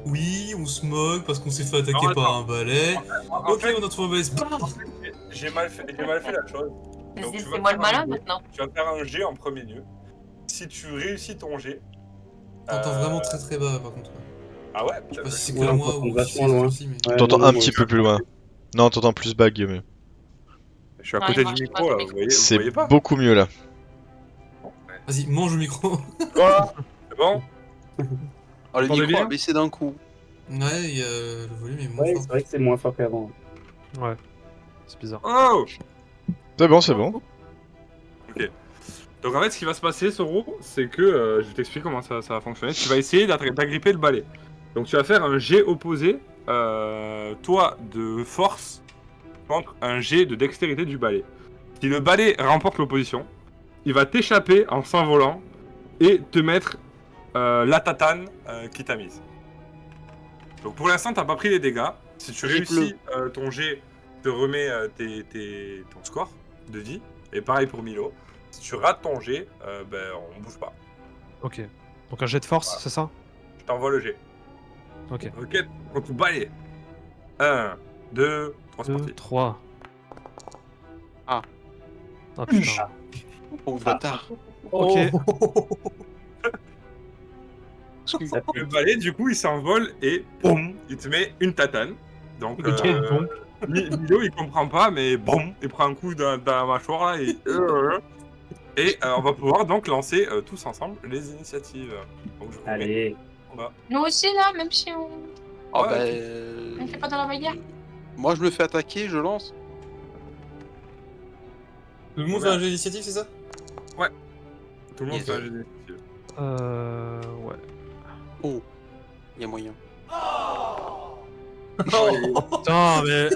[SPEAKER 3] Oui, on se moque parce qu'on s'est fait attaquer
[SPEAKER 5] Non,
[SPEAKER 3] par
[SPEAKER 5] attends.
[SPEAKER 3] un balai.
[SPEAKER 5] En
[SPEAKER 3] Ok,
[SPEAKER 5] fait,
[SPEAKER 3] on a trouvé un balai.
[SPEAKER 5] j'ai mal fait la chose. Donc,
[SPEAKER 2] Vas-y,
[SPEAKER 5] tu vas
[SPEAKER 2] c'est moi le
[SPEAKER 5] faire un
[SPEAKER 2] malin
[SPEAKER 5] jet.
[SPEAKER 2] maintenant.
[SPEAKER 5] Tu vas faire un jet en premier lieu. Si tu réussis ton jet.
[SPEAKER 3] T'entends vraiment très très bas par contre.
[SPEAKER 5] Ah ouais,
[SPEAKER 3] Je sais pas si c'est
[SPEAKER 1] Ouais,
[SPEAKER 3] que
[SPEAKER 1] on
[SPEAKER 3] moi
[SPEAKER 1] t'entend
[SPEAKER 3] ou si
[SPEAKER 1] vachement
[SPEAKER 3] c'est
[SPEAKER 1] loin.
[SPEAKER 3] aussi, mais.
[SPEAKER 1] Ouais,
[SPEAKER 6] T'entends
[SPEAKER 1] non,
[SPEAKER 6] un
[SPEAKER 1] moi
[SPEAKER 6] petit
[SPEAKER 1] aussi.
[SPEAKER 6] peu plus loin. Non, t'entends plus bas, Guillaume.
[SPEAKER 5] Je suis à
[SPEAKER 2] Non,
[SPEAKER 5] côté
[SPEAKER 2] il
[SPEAKER 5] du
[SPEAKER 2] marche
[SPEAKER 5] micro
[SPEAKER 2] pas,
[SPEAKER 5] là,
[SPEAKER 2] le
[SPEAKER 5] vous
[SPEAKER 2] micro.
[SPEAKER 6] C'est
[SPEAKER 5] voyez pas?
[SPEAKER 6] beaucoup mieux là.
[SPEAKER 3] Vas-y, mange le micro.
[SPEAKER 5] Quoi? C'est bon?
[SPEAKER 4] Oh, le
[SPEAKER 5] Entendez
[SPEAKER 4] micro
[SPEAKER 5] bien
[SPEAKER 4] a baissé d'un coup.
[SPEAKER 3] Ouais, le volume est moins
[SPEAKER 1] Ouais,
[SPEAKER 3] fort.
[SPEAKER 1] c'est vrai que c'est moins fort qu'avant.
[SPEAKER 7] Ouais. C'est bizarre.
[SPEAKER 5] Oh!
[SPEAKER 6] C'est bon, c'est bon.
[SPEAKER 5] Ok. Donc en fait, ce qui va se passer, Soro, c'est que je t'explique comment ça va fonctionner. Tu vas essayer d'agripper le balai. Donc tu vas faire un jet opposé, toi de force, contre un jet de dextérité du balai. Si le balai remporte l'opposition, il va t'échapper en s'envolant et te mettre la tatane qui t'a mise. Donc pour l'instant, t'as pas pris les dégâts. Si tu réussis ton jet, te remets ton score de vie. Et pareil pour Milo. Si tu rates ton jet, on bouge pas.
[SPEAKER 7] Ok. Donc un jet de force,
[SPEAKER 5] Voilà.
[SPEAKER 7] c'est ça?
[SPEAKER 5] Je t'envoie le jet.
[SPEAKER 7] Ok.
[SPEAKER 5] Ok, contre balai. 1, 2, 3, c'est
[SPEAKER 7] 2,
[SPEAKER 5] parti.
[SPEAKER 7] 3.
[SPEAKER 4] Ah.
[SPEAKER 7] Ah putain.
[SPEAKER 4] Oh, bâtard.
[SPEAKER 7] Ok.
[SPEAKER 1] Ça
[SPEAKER 5] Le balai, du coup, il s'envole et boum, il te met une tatane. Donc,
[SPEAKER 7] Ok, bon.
[SPEAKER 5] Milo, il comprend pas, mais boum, il prend un coup dans la mâchoire là et on va pouvoir donc lancer tous ensemble les initiatives. Donc, je vous mets
[SPEAKER 1] Allez.
[SPEAKER 5] en bas.
[SPEAKER 2] Nous aussi, là, même si on
[SPEAKER 4] Oh,
[SPEAKER 5] Ouais,
[SPEAKER 4] bah.
[SPEAKER 2] ne fait pas dans la bagarre.
[SPEAKER 4] Moi, je me fais attaquer, je lance.
[SPEAKER 3] Tout le monde fait un jeu d'initiative, c'est ça?
[SPEAKER 5] Tout le monde
[SPEAKER 4] Yes.
[SPEAKER 5] fait un jet d'initiative.
[SPEAKER 7] Ouais.
[SPEAKER 4] Oh, il y a moyen.
[SPEAKER 7] Putain, mais.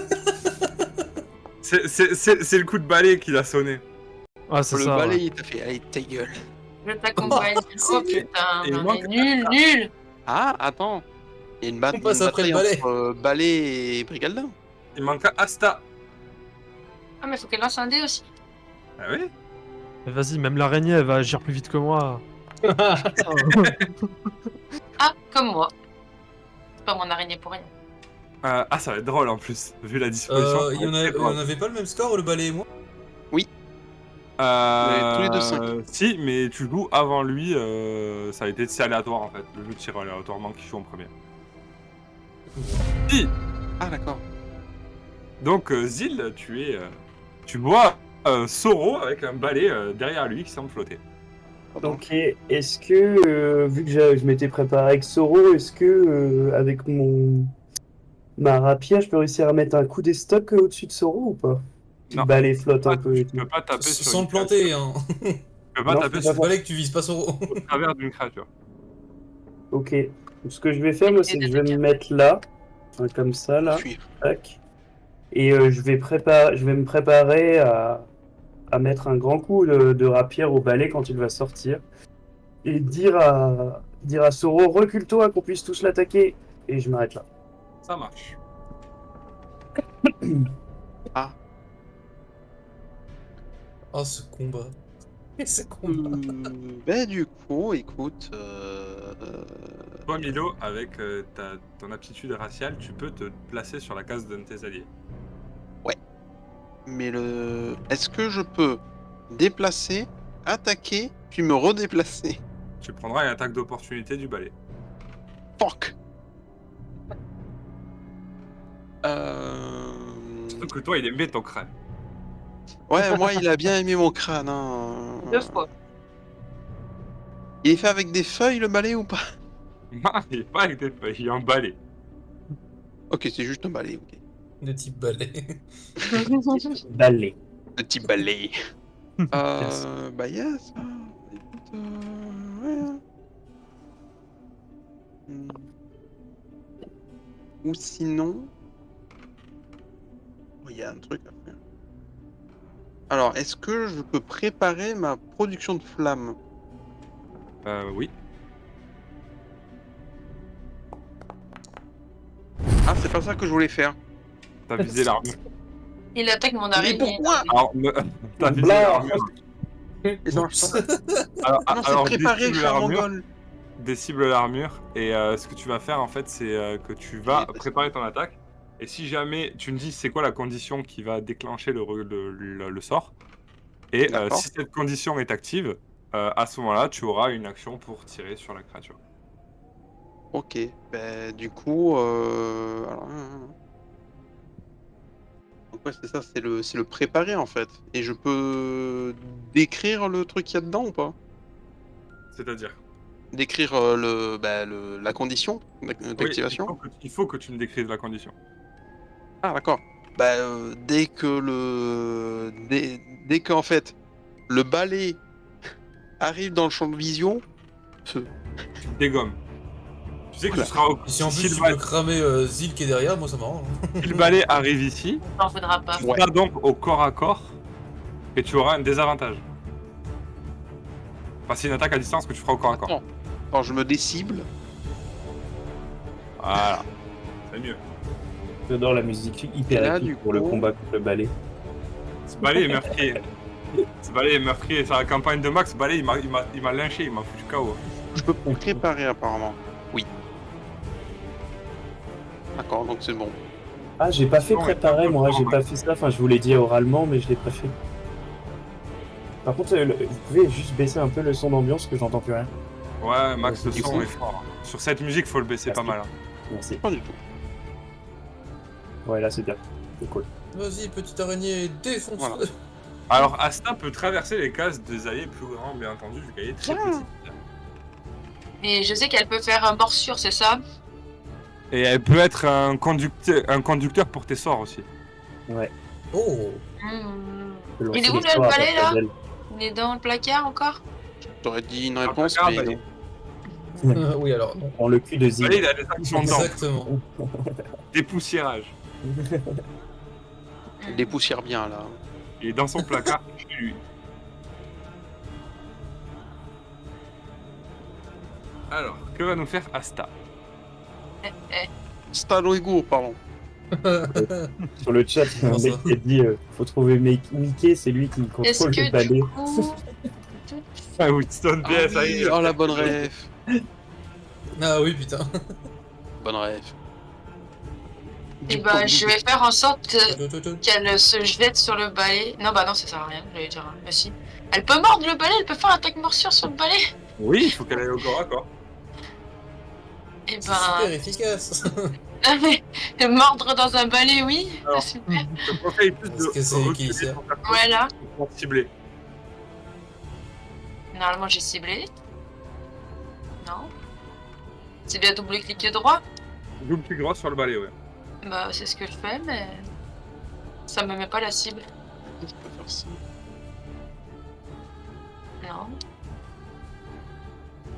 [SPEAKER 5] C'est le coup de balai qui l'a sonné.
[SPEAKER 7] Ah, c'est
[SPEAKER 4] Le
[SPEAKER 7] ça.
[SPEAKER 4] balai,
[SPEAKER 7] Ouais.
[SPEAKER 4] il t'a fait, allez, ta gueule.
[SPEAKER 2] Je t'accompagne. Oh putain,
[SPEAKER 5] Et
[SPEAKER 2] on
[SPEAKER 5] moi,
[SPEAKER 2] est nul.
[SPEAKER 4] Ah, attends. Il y a une,
[SPEAKER 3] On passe après le
[SPEAKER 4] bataille
[SPEAKER 3] balai.
[SPEAKER 4] entre balai et Brigaldin.
[SPEAKER 5] Il manque Asta.
[SPEAKER 2] Ah, mais faut qu'elle lance un dé aussi.
[SPEAKER 5] Ah oui?
[SPEAKER 7] Mais vas-y, même l'araignée, elle va agir plus vite que moi.
[SPEAKER 2] Ah, comme moi. C'est pas mon araignée pour rien.
[SPEAKER 5] Ça va être drôle en plus, vu la disposition. ça va être très drôle.
[SPEAKER 3] On avait pas le même score, le balai et moi?
[SPEAKER 4] tous les deux 5.
[SPEAKER 5] Si, mais tu joues avant lui, ça a été si aléatoire en fait. Le jeu tire aléatoirement qui joue en premier. Si.
[SPEAKER 4] Ah, d'accord.
[SPEAKER 5] Donc Zil, tu vois Soro avec un balai derrière lui qui semble flotter.
[SPEAKER 4] Pardon.
[SPEAKER 1] Ok, est-ce que, vu que je m'étais préparé avec Soro, est-ce que avec ma rapière, je peux réussir à mettre un coup d'estoc au-dessus de Soro ou pas? Si
[SPEAKER 5] Non.
[SPEAKER 1] le balai flotte un peu et
[SPEAKER 5] Tu
[SPEAKER 1] tout.
[SPEAKER 5] peux pas taper sur
[SPEAKER 3] Sans
[SPEAKER 5] une
[SPEAKER 3] le planter, hein.
[SPEAKER 5] créature. Tu peux pas
[SPEAKER 1] Non,
[SPEAKER 5] taper
[SPEAKER 1] je peux
[SPEAKER 5] sur
[SPEAKER 3] C'est le balai que tu vises, pas son.
[SPEAKER 5] au travers d'une créature.
[SPEAKER 1] Ok. Donc, ce que je vais faire, moi, c'est que je vais me mettre là, comme ça, là.
[SPEAKER 4] Fuir.
[SPEAKER 1] Tac. Et je vais me préparer à mettre un grand coup de rapière au balai quand il va sortir. Et dire à Soro, recule-toi, qu'on puisse tous l'attaquer. Et je m'arrête là.
[SPEAKER 5] Ça marche.
[SPEAKER 3] Oh, ce combat. Ce combat.
[SPEAKER 4] Ben, du coup, écoute.
[SPEAKER 5] Toi, Milo, avec ton aptitude raciale, tu peux te placer sur la case d'un de tes alliés.
[SPEAKER 4] Mais le. Est-ce que je peux déplacer, attaquer, puis me redéplacer?
[SPEAKER 5] Tu prendras une attaque d'opportunité du balai.
[SPEAKER 4] Fuck.
[SPEAKER 5] Surtout que toi, il aimait ton crâne.
[SPEAKER 4] Ouais, moi, il a bien aimé mon crâne. Hein.
[SPEAKER 2] 2 fois.
[SPEAKER 4] Il est fait avec des feuilles, le balai, ou pas?
[SPEAKER 5] Non, il est pas avec des feuilles, il est en balai.
[SPEAKER 4] Ok, c'est juste un balai, ok.
[SPEAKER 3] De type balai.
[SPEAKER 1] Balai.
[SPEAKER 4] Le type balai.
[SPEAKER 7] Yes.
[SPEAKER 4] Bah, yes. Écoute, ouais. Ou sinon. Il y y a un truc à faire. Alors, est-ce que je peux préparer ma production de flammes?
[SPEAKER 5] Oui.
[SPEAKER 4] Ah, c'est pas ça que je voulais faire.
[SPEAKER 5] T'as visé l'armure.
[SPEAKER 2] Il attaque mon
[SPEAKER 4] Mais
[SPEAKER 2] araignée.
[SPEAKER 4] pourquoi?
[SPEAKER 5] Alors, t'as visé
[SPEAKER 1] Blah.
[SPEAKER 5] l'armure.
[SPEAKER 4] Et ça marche pas.
[SPEAKER 5] Alors,
[SPEAKER 4] Non, c'est
[SPEAKER 5] alors,
[SPEAKER 4] préparer
[SPEAKER 5] décible
[SPEAKER 4] faire
[SPEAKER 5] l'armure.
[SPEAKER 4] mongol.
[SPEAKER 5] Décible l'armure. Et ce que tu vas faire, en fait, c'est que tu vas préparer ton attaque. Et si jamais tu me dis c'est quoi la condition qui va déclencher le sort, et
[SPEAKER 4] D'accord.
[SPEAKER 5] si cette condition est active, à ce moment-là, tu auras une action pour tirer sur la créature.
[SPEAKER 4] Ok, ben du coup, alors, donc ouais, c'est ça, c'est le préparer en fait. Et je peux décrire le truc qu'il y a dedans ou pas?
[SPEAKER 5] C'est-à-dire?
[SPEAKER 4] Décrire la condition
[SPEAKER 5] Oui,
[SPEAKER 4] d'activation?
[SPEAKER 5] il faut que tu me décrives la condition.
[SPEAKER 4] Ah d'accord. Bah, dès que en fait le balai arrive dans le champ de vision, feu.
[SPEAKER 5] Tu te dégommes. Tu sais que
[SPEAKER 4] Voilà.
[SPEAKER 5] tu seras au...
[SPEAKER 3] Et si en
[SPEAKER 5] si
[SPEAKER 3] plus
[SPEAKER 5] le
[SPEAKER 3] tu
[SPEAKER 5] balai-
[SPEAKER 3] peux cramer Zil qui est derrière, moi ça m'arrange.
[SPEAKER 5] si le balai arrive ici,
[SPEAKER 2] T'en faudra pas.
[SPEAKER 5] tu seras donc au corps à corps et tu auras un désavantage. Enfin, c'est une attaque à distance que tu feras au corps à corps.
[SPEAKER 4] Attends. Quand je me décible,
[SPEAKER 5] Voilà. C'est mieux.
[SPEAKER 1] J'adore la musique hyper
[SPEAKER 4] Et là,
[SPEAKER 1] épique
[SPEAKER 4] du
[SPEAKER 1] pour le
[SPEAKER 4] coup-
[SPEAKER 1] combat contre le balai.
[SPEAKER 5] Ce balai est meurtrier. Ce balai est meurtrier. Sur la campagne de Max, ce balai il m'a lynché, il m'a foutu KO.
[SPEAKER 4] je peux préparer apparemment. Oui. D'accord, donc c'est bon.
[SPEAKER 1] Ah, j'ai pas fait
[SPEAKER 5] Non,
[SPEAKER 1] préparer,
[SPEAKER 5] mais-
[SPEAKER 1] moi, j'ai pas fait ça. Enfin, je vous l'ai dit oralement, mais je l'ai pas fait. Par contre, vous pouvez juste baisser un peu le son d'ambiance que j'entends plus rien.
[SPEAKER 5] Ouais, Max, le
[SPEAKER 4] Du
[SPEAKER 5] son
[SPEAKER 4] coup-
[SPEAKER 5] est fort. Sur cette musique, faut le baisser pas mal. Hein.
[SPEAKER 1] Merci.
[SPEAKER 4] Pas du tout.
[SPEAKER 1] Ouais, là, c'est bien. C'est cool.
[SPEAKER 3] Vas-y, petite araignée, défonce.
[SPEAKER 4] Voilà.
[SPEAKER 5] Alors, Asta peut traverser les cases des alliés plus grands, bien entendu, vu qu'elle est très petite.
[SPEAKER 2] Et je sais qu'elle peut faire un morsure, c'est ça?
[SPEAKER 5] Et elle peut être un conducteur pour tes sorts aussi.
[SPEAKER 1] Ouais.
[SPEAKER 3] Oh.
[SPEAKER 1] Je peux
[SPEAKER 2] Il est
[SPEAKER 1] lancer
[SPEAKER 2] où,
[SPEAKER 1] les
[SPEAKER 2] le
[SPEAKER 1] sorts à
[SPEAKER 2] balai,
[SPEAKER 1] partir
[SPEAKER 2] là
[SPEAKER 1] d'elle.
[SPEAKER 2] Il est dans le placard encore?
[SPEAKER 4] J'aurais dit une
[SPEAKER 5] Ah,
[SPEAKER 4] réponse,
[SPEAKER 5] placard,
[SPEAKER 4] mais
[SPEAKER 5] bah,
[SPEAKER 4] non.
[SPEAKER 3] Oui, alors, non.
[SPEAKER 1] Prends le cul de
[SPEAKER 5] Allez,
[SPEAKER 1] Zig.
[SPEAKER 5] il a des actions de temps.
[SPEAKER 3] Exactement.
[SPEAKER 5] Dépoussiérage.
[SPEAKER 4] Il dépoussière bien là.
[SPEAKER 5] Il est dans son placard. Lui. Alors, que va nous faire Asta?
[SPEAKER 4] Staloigo, pardon.
[SPEAKER 1] Sur le chat, il y a un
[SPEAKER 3] Comment
[SPEAKER 1] mec
[SPEAKER 3] ça
[SPEAKER 1] qui a dit faut trouver Mickey, c'est lui qui
[SPEAKER 2] Est-ce
[SPEAKER 1] contrôle le
[SPEAKER 2] que
[SPEAKER 1] balai.
[SPEAKER 2] du coup...
[SPEAKER 5] Ah, Winston
[SPEAKER 4] Ah
[SPEAKER 5] PS, ça y
[SPEAKER 4] oui,
[SPEAKER 5] est.
[SPEAKER 4] oh la bonne rêve.
[SPEAKER 3] Ah oui, putain.
[SPEAKER 4] Bonne rêve.
[SPEAKER 2] Et bah, je vais faire en sorte
[SPEAKER 3] Tout.
[SPEAKER 2] qu'elle se jette sur le balai. Non, bah non, ça sert à rien, j'allais dire. Mais si. Elle peut mordre le balai, elle peut faire attaque morsure sur le balai.
[SPEAKER 5] Oui, il faut qu'elle aille au corps à corps.
[SPEAKER 2] Et
[SPEAKER 3] C'est super
[SPEAKER 2] ben.
[SPEAKER 3] efficace.
[SPEAKER 2] Ah, mais mordre dans un balai, oui.
[SPEAKER 5] Alors.
[SPEAKER 2] C'est super.
[SPEAKER 5] Je te conseille plus de
[SPEAKER 3] Est-ce que c'est
[SPEAKER 5] reculer
[SPEAKER 3] qui sert
[SPEAKER 5] ton perso
[SPEAKER 2] Voilà.
[SPEAKER 5] pour cibler.
[SPEAKER 2] Normalement, j'ai ciblé. Non. C'est bien double-cliquer droit.
[SPEAKER 5] Double clic droit sur le balai, ouais.
[SPEAKER 2] Bah, c'est ce que je fais, mais. Ça me met pas la cible.
[SPEAKER 4] Je peux faire ça.
[SPEAKER 2] Non.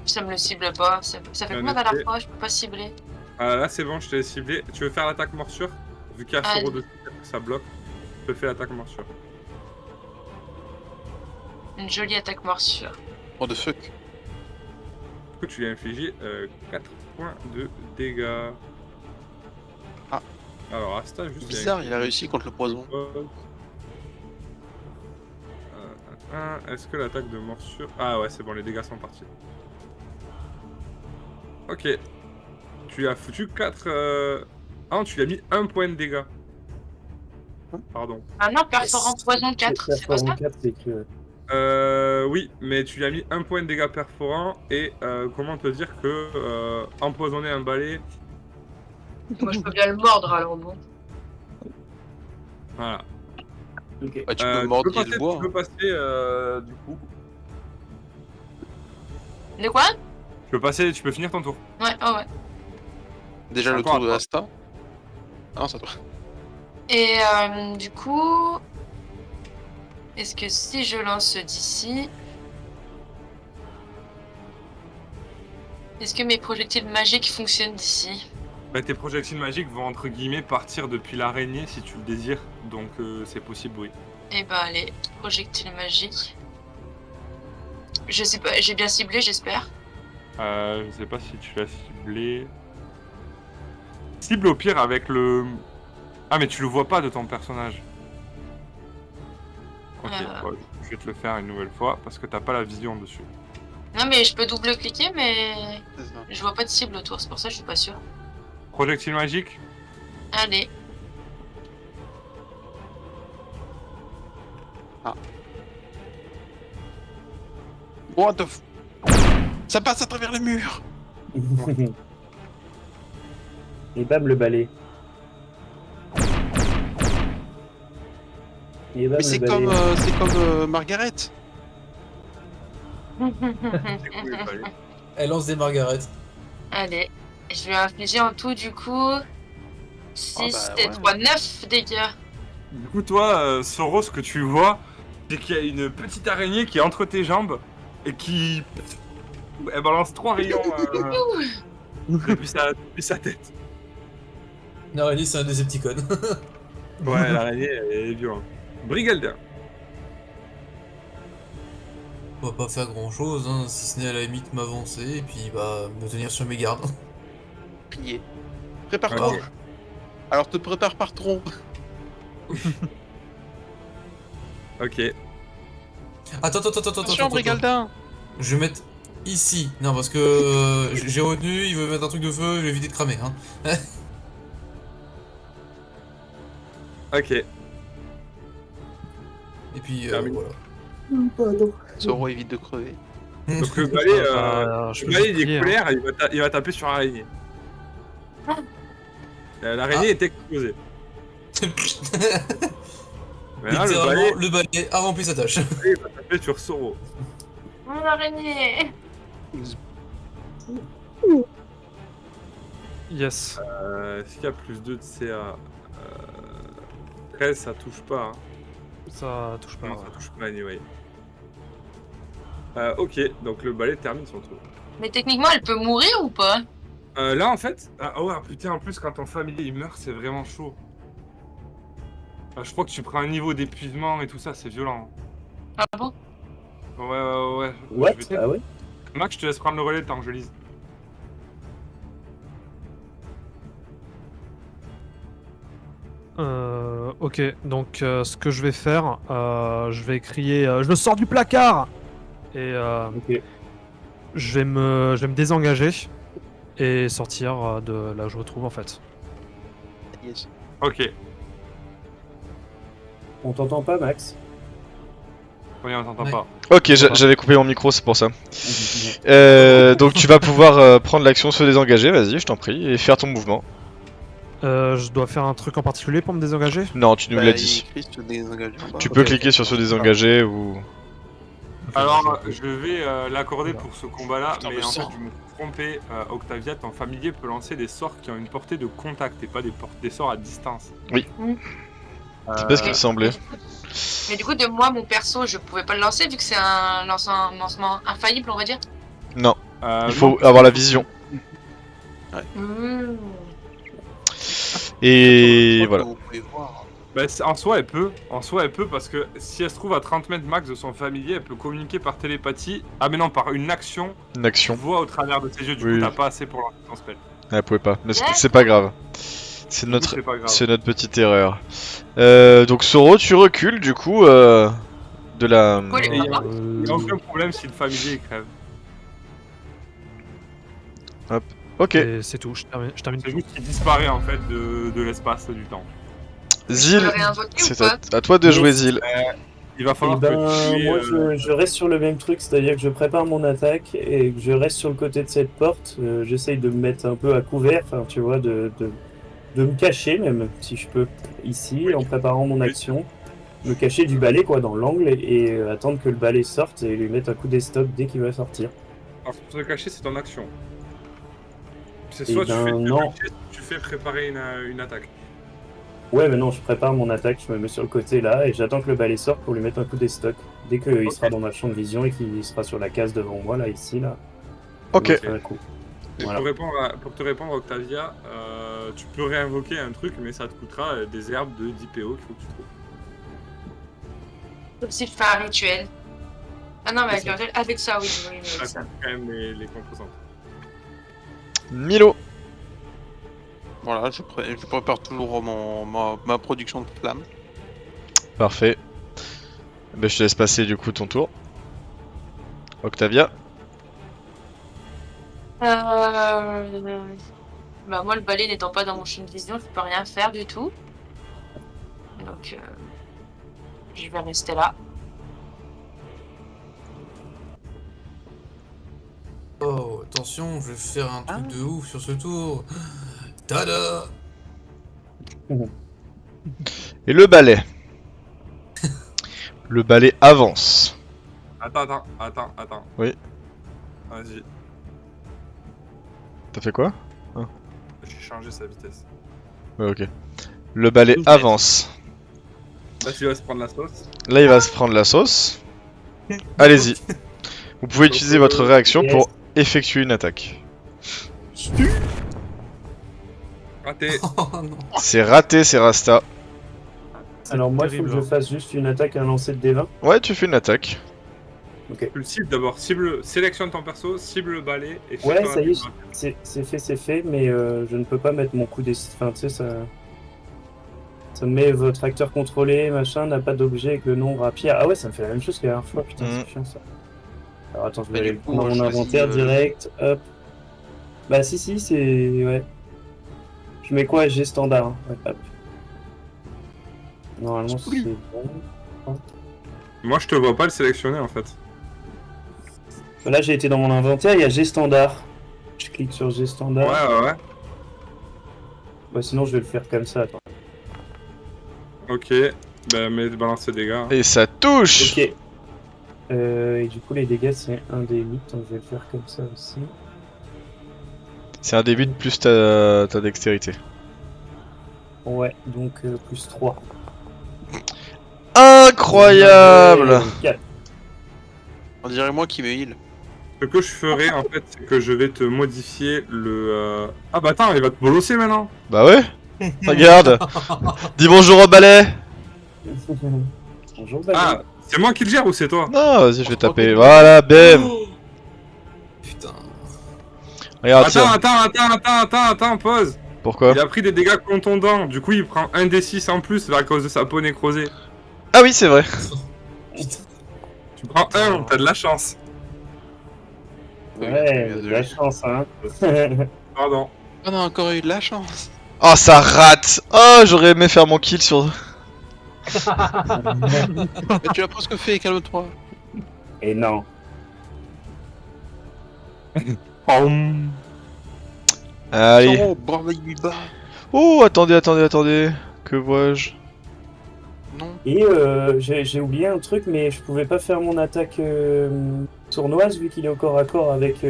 [SPEAKER 2] Ça me le cible pas. Ça fait
[SPEAKER 5] En
[SPEAKER 2] combien à la
[SPEAKER 5] effet.
[SPEAKER 2] fois? Je peux pas cibler.
[SPEAKER 5] Ah, là, c'est bon, je t'ai ciblé. Tu veux faire l'attaque morsure? Vu qu'il y a
[SPEAKER 2] Ah,
[SPEAKER 5] Foro dessus, ça bloque. Je te fais l'attaque morsure.
[SPEAKER 2] Une jolie attaque morsure.
[SPEAKER 4] Oh de fuck.
[SPEAKER 5] Du coup, tu lui as infligé 4 points de dégâts.
[SPEAKER 4] Ah.
[SPEAKER 5] Alors, Asta, juste.
[SPEAKER 4] Bizarre, il a réussi contre le poison.
[SPEAKER 5] Est-ce que l'attaque de morsure... Ah ouais, c'est bon, les dégâts sont partis. Ok. Tu lui as foutu 4... Ah non, tu lui as mis 1 point de dégâts. Pardon.
[SPEAKER 2] Ah non, perforant poison 4, c'est pas ça?
[SPEAKER 1] 4, c'est que...
[SPEAKER 5] Oui, mais tu lui as mis 1 point de dégâts perforants et comment te dire que empoisonner un balai...
[SPEAKER 2] Moi, je peux bien le mordre, alors bon.
[SPEAKER 5] Voilà.
[SPEAKER 1] Ok.
[SPEAKER 4] Bah, tu peux mordre
[SPEAKER 5] tu peux
[SPEAKER 4] qui
[SPEAKER 5] passer,
[SPEAKER 4] se boit.
[SPEAKER 5] tu peux passer, du coup...
[SPEAKER 2] De quoi?
[SPEAKER 5] Tu peux finir ton tour.
[SPEAKER 2] Ouais, oh ouais.
[SPEAKER 4] Déjà le
[SPEAKER 5] Encore
[SPEAKER 4] tour de
[SPEAKER 5] à toi.
[SPEAKER 4] Asta. Ah non, c'est à toi.
[SPEAKER 2] Et du coup... Est-ce que si je lance d'ici... Est-ce que mes projectiles magiques fonctionnent d'ici?
[SPEAKER 5] Bah, tes projectiles magiques vont entre guillemets partir depuis l'araignée si tu le désires, donc c'est possible, oui.
[SPEAKER 2] Eh ben allez, projectile magique. Je sais pas, j'ai bien ciblé, j'espère.
[SPEAKER 5] Je sais pas si tu l'as ciblé. Cible au pire avec le... Ah mais tu le vois pas de ton personnage. Ok, bon, je vais te le faire une nouvelle fois parce que t'as pas la vision dessus.
[SPEAKER 2] Non mais je peux double-cliquer, mais
[SPEAKER 4] C'est ça.
[SPEAKER 2] je vois pas de cible autour, c'est pour ça que je suis pas sûr.
[SPEAKER 5] Projectile magique.
[SPEAKER 2] Allez.
[SPEAKER 4] What the f... Ça passe à travers le mur.
[SPEAKER 1] Et bam, le balai. Et bam,
[SPEAKER 4] Mais c'est
[SPEAKER 1] le balai.
[SPEAKER 4] comme Margaret.
[SPEAKER 5] C'est cool, le balai.
[SPEAKER 3] Elle lance des margarettes.
[SPEAKER 2] Allez, je vais infliger en tout du coup 6
[SPEAKER 4] bah
[SPEAKER 2] et
[SPEAKER 4] ouais.
[SPEAKER 2] 3, 9 dégâts.
[SPEAKER 5] Du coup, toi, Soro, ce que tu vois, c'est qu'il y a une petite araignée qui est entre tes jambes et qui... Elle balance 3 rayons depuis sa tête.
[SPEAKER 3] L'araignée, c'est un Decepticon.
[SPEAKER 5] Ouais, l'araignée, elle est violente. Brigalda.
[SPEAKER 3] On va pas faire grand chose, hein, si ce n'est à la limite m'avancer et puis bah me tenir sur mes gardes.
[SPEAKER 4] Prier. Prépare-toi.
[SPEAKER 5] Ok.
[SPEAKER 4] Alors te prépare par tronc.
[SPEAKER 5] Ok.
[SPEAKER 3] Attends.
[SPEAKER 4] Attention, Brigaldin.
[SPEAKER 3] Je vais mettre ici. Non, parce que j'ai retenu, il veut mettre un truc de feu, je vais éviter de cramer. Hein.
[SPEAKER 5] Ok.
[SPEAKER 3] Et puis
[SPEAKER 5] Terminé.
[SPEAKER 3] voilà.
[SPEAKER 4] Zoro évite de crever.
[SPEAKER 5] Donc le balai,
[SPEAKER 7] Je
[SPEAKER 5] le
[SPEAKER 7] peux
[SPEAKER 5] balai, il est
[SPEAKER 7] prier, hein.
[SPEAKER 5] colère, il va taper sur l'araignée. L'araignée est explosée. Maintenant,
[SPEAKER 3] Littéralement, le balai a rempli sa tâche.
[SPEAKER 5] il va taper sur Soro.
[SPEAKER 2] Mon araignée.
[SPEAKER 7] Yes.
[SPEAKER 5] Est-ce qu'il y a plus 2 de CA 13, ça touche pas. Hein.
[SPEAKER 7] Ça touche pas.
[SPEAKER 5] Non,
[SPEAKER 7] ouais.
[SPEAKER 5] ça touche pas anyway. Ok, donc le balai termine son tour.
[SPEAKER 2] Mais techniquement, elle peut mourir ou pas?
[SPEAKER 5] Là en fait, ouais putain, en plus quand ton familier il meurt, c'est vraiment chaud. Je crois que tu prends un niveau d'épuisement et tout ça, c'est violent.
[SPEAKER 2] Ah bon?
[SPEAKER 5] Ouais.
[SPEAKER 1] What?
[SPEAKER 5] Je vais te-
[SPEAKER 1] Ah ouais?
[SPEAKER 5] Max, je te laisse prendre le relais tant que je lise.
[SPEAKER 7] Ok, donc ce que je vais faire, je vais crier je le sors du placard! Et
[SPEAKER 1] Ok.
[SPEAKER 7] je vais me désengager et sortir de là où je me trouve en fait.
[SPEAKER 4] Yes.
[SPEAKER 5] Ok,
[SPEAKER 1] On t'entend pas, Max?
[SPEAKER 5] oui, on t'entend
[SPEAKER 3] Ouais.
[SPEAKER 5] pas.
[SPEAKER 6] Ok, j'avais coupé mon micro, c'est pour ça. Donc tu vas pouvoir prendre l'action se désengager, vas-y, je t'en prie, et faire ton mouvement.
[SPEAKER 7] Je dois faire un truc en particulier pour me désengager?
[SPEAKER 6] Non, tu nous
[SPEAKER 4] Bah,
[SPEAKER 6] l'as
[SPEAKER 4] il
[SPEAKER 6] dit.
[SPEAKER 4] écrit se désengage pas.
[SPEAKER 6] Tu peux cliquer sur se désengager ou...
[SPEAKER 5] Alors, je vais l'accorder
[SPEAKER 7] Voilà.
[SPEAKER 5] pour ce combat-là,
[SPEAKER 4] Putain,
[SPEAKER 5] mais
[SPEAKER 4] le
[SPEAKER 5] en fait,
[SPEAKER 4] sang.
[SPEAKER 5] je me suis trompé. Octavia, ton familier peut lancer des sorts qui ont une portée de contact et pas des sorts à distance.
[SPEAKER 6] Oui.
[SPEAKER 2] Mm.
[SPEAKER 6] C'est pas ce qu'il me semblait.
[SPEAKER 2] Mais du coup, de moi, mon perso, je pouvais pas le lancer vu que c'est un lancement infaillible, on va dire.
[SPEAKER 6] Non, il faut
[SPEAKER 5] non,
[SPEAKER 6] avoir la vision.
[SPEAKER 2] Mmh.
[SPEAKER 6] Et
[SPEAKER 4] Je crois
[SPEAKER 6] voilà.
[SPEAKER 4] que vous pouvez voir.
[SPEAKER 5] Bah, en soi, elle peut. En soi, elle peut parce que si elle se trouve à 30 mètres max de son familier, elle peut communiquer par télépathie. Ah, mais non, par une action.
[SPEAKER 6] Une
[SPEAKER 5] Tu
[SPEAKER 6] action.
[SPEAKER 5] vois au travers de ses yeux, du
[SPEAKER 6] Oui.
[SPEAKER 5] coup, t'as pas assez pour lancer ton spell.
[SPEAKER 6] Elle pouvait pas, mais c'est pas grave. C'est
[SPEAKER 5] Du coup,
[SPEAKER 6] notre,
[SPEAKER 5] c'est pas grave.
[SPEAKER 6] c'est notre petite erreur. Donc Soro, tu recules du coup de la...
[SPEAKER 2] Quoi, les
[SPEAKER 5] Et y a-
[SPEAKER 2] papas
[SPEAKER 5] Il y a aucun problème si le familier il crève.
[SPEAKER 6] Ok,
[SPEAKER 7] Et c'est tout, je termine
[SPEAKER 5] C'est
[SPEAKER 7] tout.
[SPEAKER 5] juste qu'il disparaît en fait de l'espace du temps.
[SPEAKER 2] Je
[SPEAKER 6] Zil,
[SPEAKER 2] peux le réinvoquer ou
[SPEAKER 6] c'est
[SPEAKER 2] pas?
[SPEAKER 6] à toi de jouer
[SPEAKER 1] Yes.
[SPEAKER 6] Zil.
[SPEAKER 5] Il va
[SPEAKER 1] Eh
[SPEAKER 5] falloir
[SPEAKER 1] ben,
[SPEAKER 5] que tu
[SPEAKER 1] moi
[SPEAKER 5] aies,
[SPEAKER 1] je reste sur le même truc, c'est-à-dire que je prépare mon attaque et que je reste sur le côté de cette porte. J'essaye de me mettre un peu à couvert, enfin tu vois, de me cacher même, si je peux, ici, en préparant mon action. Me cacher du balai quoi, dans l'angle et attendre que le balai sorte et lui mettre un coup d'estoc dès qu'il va sortir.
[SPEAKER 5] Alors, se cacher, c'est ton action. C'est
[SPEAKER 1] Eh
[SPEAKER 5] soit tu
[SPEAKER 1] ben,
[SPEAKER 5] fais
[SPEAKER 1] non.
[SPEAKER 5] soit tu fais préparer une attaque.
[SPEAKER 1] Ouais, mais non, je prépare mon attaque, je me mets sur le côté là et j'attends que le balai sorte pour lui mettre un coup d'estoc. Dès qu'il
[SPEAKER 5] Ok.
[SPEAKER 1] sera dans ma champ de vision et qu'il sera sur la case devant moi, là, ici, là.
[SPEAKER 6] Ok.
[SPEAKER 1] je lui ferai un coup.
[SPEAKER 5] Et
[SPEAKER 1] Voilà.
[SPEAKER 5] pour te répondre, Octavia, tu peux réinvoquer un truc, mais ça te coûtera des herbes de 10 PO qu'il faut que tu trouves.
[SPEAKER 2] Sauf si je fais un rituel. Ah non, mais
[SPEAKER 5] C'est ça.
[SPEAKER 2] avec ça, oui, oui, oui,
[SPEAKER 5] Ça
[SPEAKER 2] avec ça.
[SPEAKER 5] coûte quand même les composantes.
[SPEAKER 6] Milo.
[SPEAKER 4] Voilà, je prépare toujours ma production de flammes.
[SPEAKER 6] Parfait. Ben, je te laisse passer du coup ton tour. Octavia.
[SPEAKER 2] Bah moi, le balai n'étant pas dans mon champ de vision, je peux rien faire du tout. Donc, je vais rester là.
[SPEAKER 3] Oh, attention, je vais faire un truc de ouf sur ce tour. Tada!
[SPEAKER 6] Et le balai. Le balai avance.
[SPEAKER 5] Attends.
[SPEAKER 6] Oui.
[SPEAKER 5] Vas-y,
[SPEAKER 6] T'as fait quoi?
[SPEAKER 5] j'ai changé sa vitesse.
[SPEAKER 6] Ouais, ok. Le balai
[SPEAKER 4] 12 mètres.
[SPEAKER 6] avance.
[SPEAKER 5] Là, tu vas se prendre la sauce.
[SPEAKER 6] Là, il va se prendre la sauce. Allez-y. Vous pouvez utiliser votre réaction
[SPEAKER 1] yes.
[SPEAKER 6] pour effectuer une attaque.
[SPEAKER 5] Raté.
[SPEAKER 3] Oh non.
[SPEAKER 6] C'est raté, c'est Rasta.
[SPEAKER 1] Alors moi, il faut
[SPEAKER 7] terrible,
[SPEAKER 1] que je
[SPEAKER 7] hein.
[SPEAKER 1] fasse juste une attaque à un lancer de D20.
[SPEAKER 6] Ouais, tu fais une attaque.
[SPEAKER 1] Ok.
[SPEAKER 5] Tu le cibles d'abord. Sélectionne ton perso, cible le balai et fais
[SPEAKER 1] Ouais,
[SPEAKER 5] ton
[SPEAKER 1] ça y est,
[SPEAKER 5] attaque.
[SPEAKER 1] c'est fait, mais je ne peux pas mettre mon coup des... Enfin, tu sais, ça me met votre acteur contrôlé, machin, n'a pas d'objet avec le nom rapier. Ah ouais, ça me fait la même chose que la dernière fois, putain, c'est chiant ça. Alors attends, je vais
[SPEAKER 4] Mais
[SPEAKER 1] aller
[SPEAKER 4] du
[SPEAKER 1] le
[SPEAKER 4] coup,
[SPEAKER 1] prendre dans
[SPEAKER 4] je
[SPEAKER 1] mon
[SPEAKER 4] choisis,
[SPEAKER 1] inventaire direct, hop. Bah si, c'est... Ouais. Je mets quoi? G standard, hein. Ouais, hop. Normalement, c'est bon.
[SPEAKER 5] Moi, je te vois pas le sélectionner en fait.
[SPEAKER 1] Là, j'ai été dans mon inventaire, il y a G standard. Je clique sur G standard.
[SPEAKER 5] Ouais.
[SPEAKER 1] Bah, sinon, je vais le faire comme ça, attends.
[SPEAKER 5] Ok. Bah, mais balance les dégâts.
[SPEAKER 6] Et ça touche.
[SPEAKER 1] Ok. Et du coup, les dégâts, c'est 1 des 8, donc je vais le faire comme ça aussi.
[SPEAKER 6] C'est un début de plus ta dextérité.
[SPEAKER 1] Ouais, donc plus 3.
[SPEAKER 6] Incroyable.
[SPEAKER 1] 4.
[SPEAKER 4] On dirait moi qui me heal.
[SPEAKER 5] Ce que je ferai en fait, c'est que je vais te modifier le. Ah bah attends, il va te bolosser maintenant.
[SPEAKER 6] Bah ouais. Regarde. Dis bonjour au balai.
[SPEAKER 1] Bonjour, David.
[SPEAKER 5] Ah, c'est moi qui le gère ou c'est toi?
[SPEAKER 6] Non, vas-y, je vais taper. Voilà, bam.
[SPEAKER 3] Oh putain.
[SPEAKER 6] Regarde, tiens.
[SPEAKER 5] Attends, pause.
[SPEAKER 6] Pourquoi?
[SPEAKER 5] Il a pris des dégâts contondants, du coup il prend 1 d6 en plus à cause de sa peau nécrosée.
[SPEAKER 6] Ah oui, c'est vrai.
[SPEAKER 3] Putain.
[SPEAKER 5] Tu prends 1, t'as de la chance.
[SPEAKER 1] Ouais, de la chance, hein.
[SPEAKER 5] Pardon.
[SPEAKER 4] On a encore eu de la chance.
[SPEAKER 6] Oh, ça rate. Oh, j'aurais aimé faire mon kill sur...
[SPEAKER 4] Mais tu l'as presque fait, calme-toi.
[SPEAKER 1] Et non.
[SPEAKER 6] Allez.
[SPEAKER 4] Oh, bordel du bas.
[SPEAKER 6] Oh, attendez. Que vois-je?
[SPEAKER 4] Non.
[SPEAKER 1] Et j'ai oublié un truc, mais je pouvais pas faire mon attaque sournoise vu qu'il est au corps à corps avec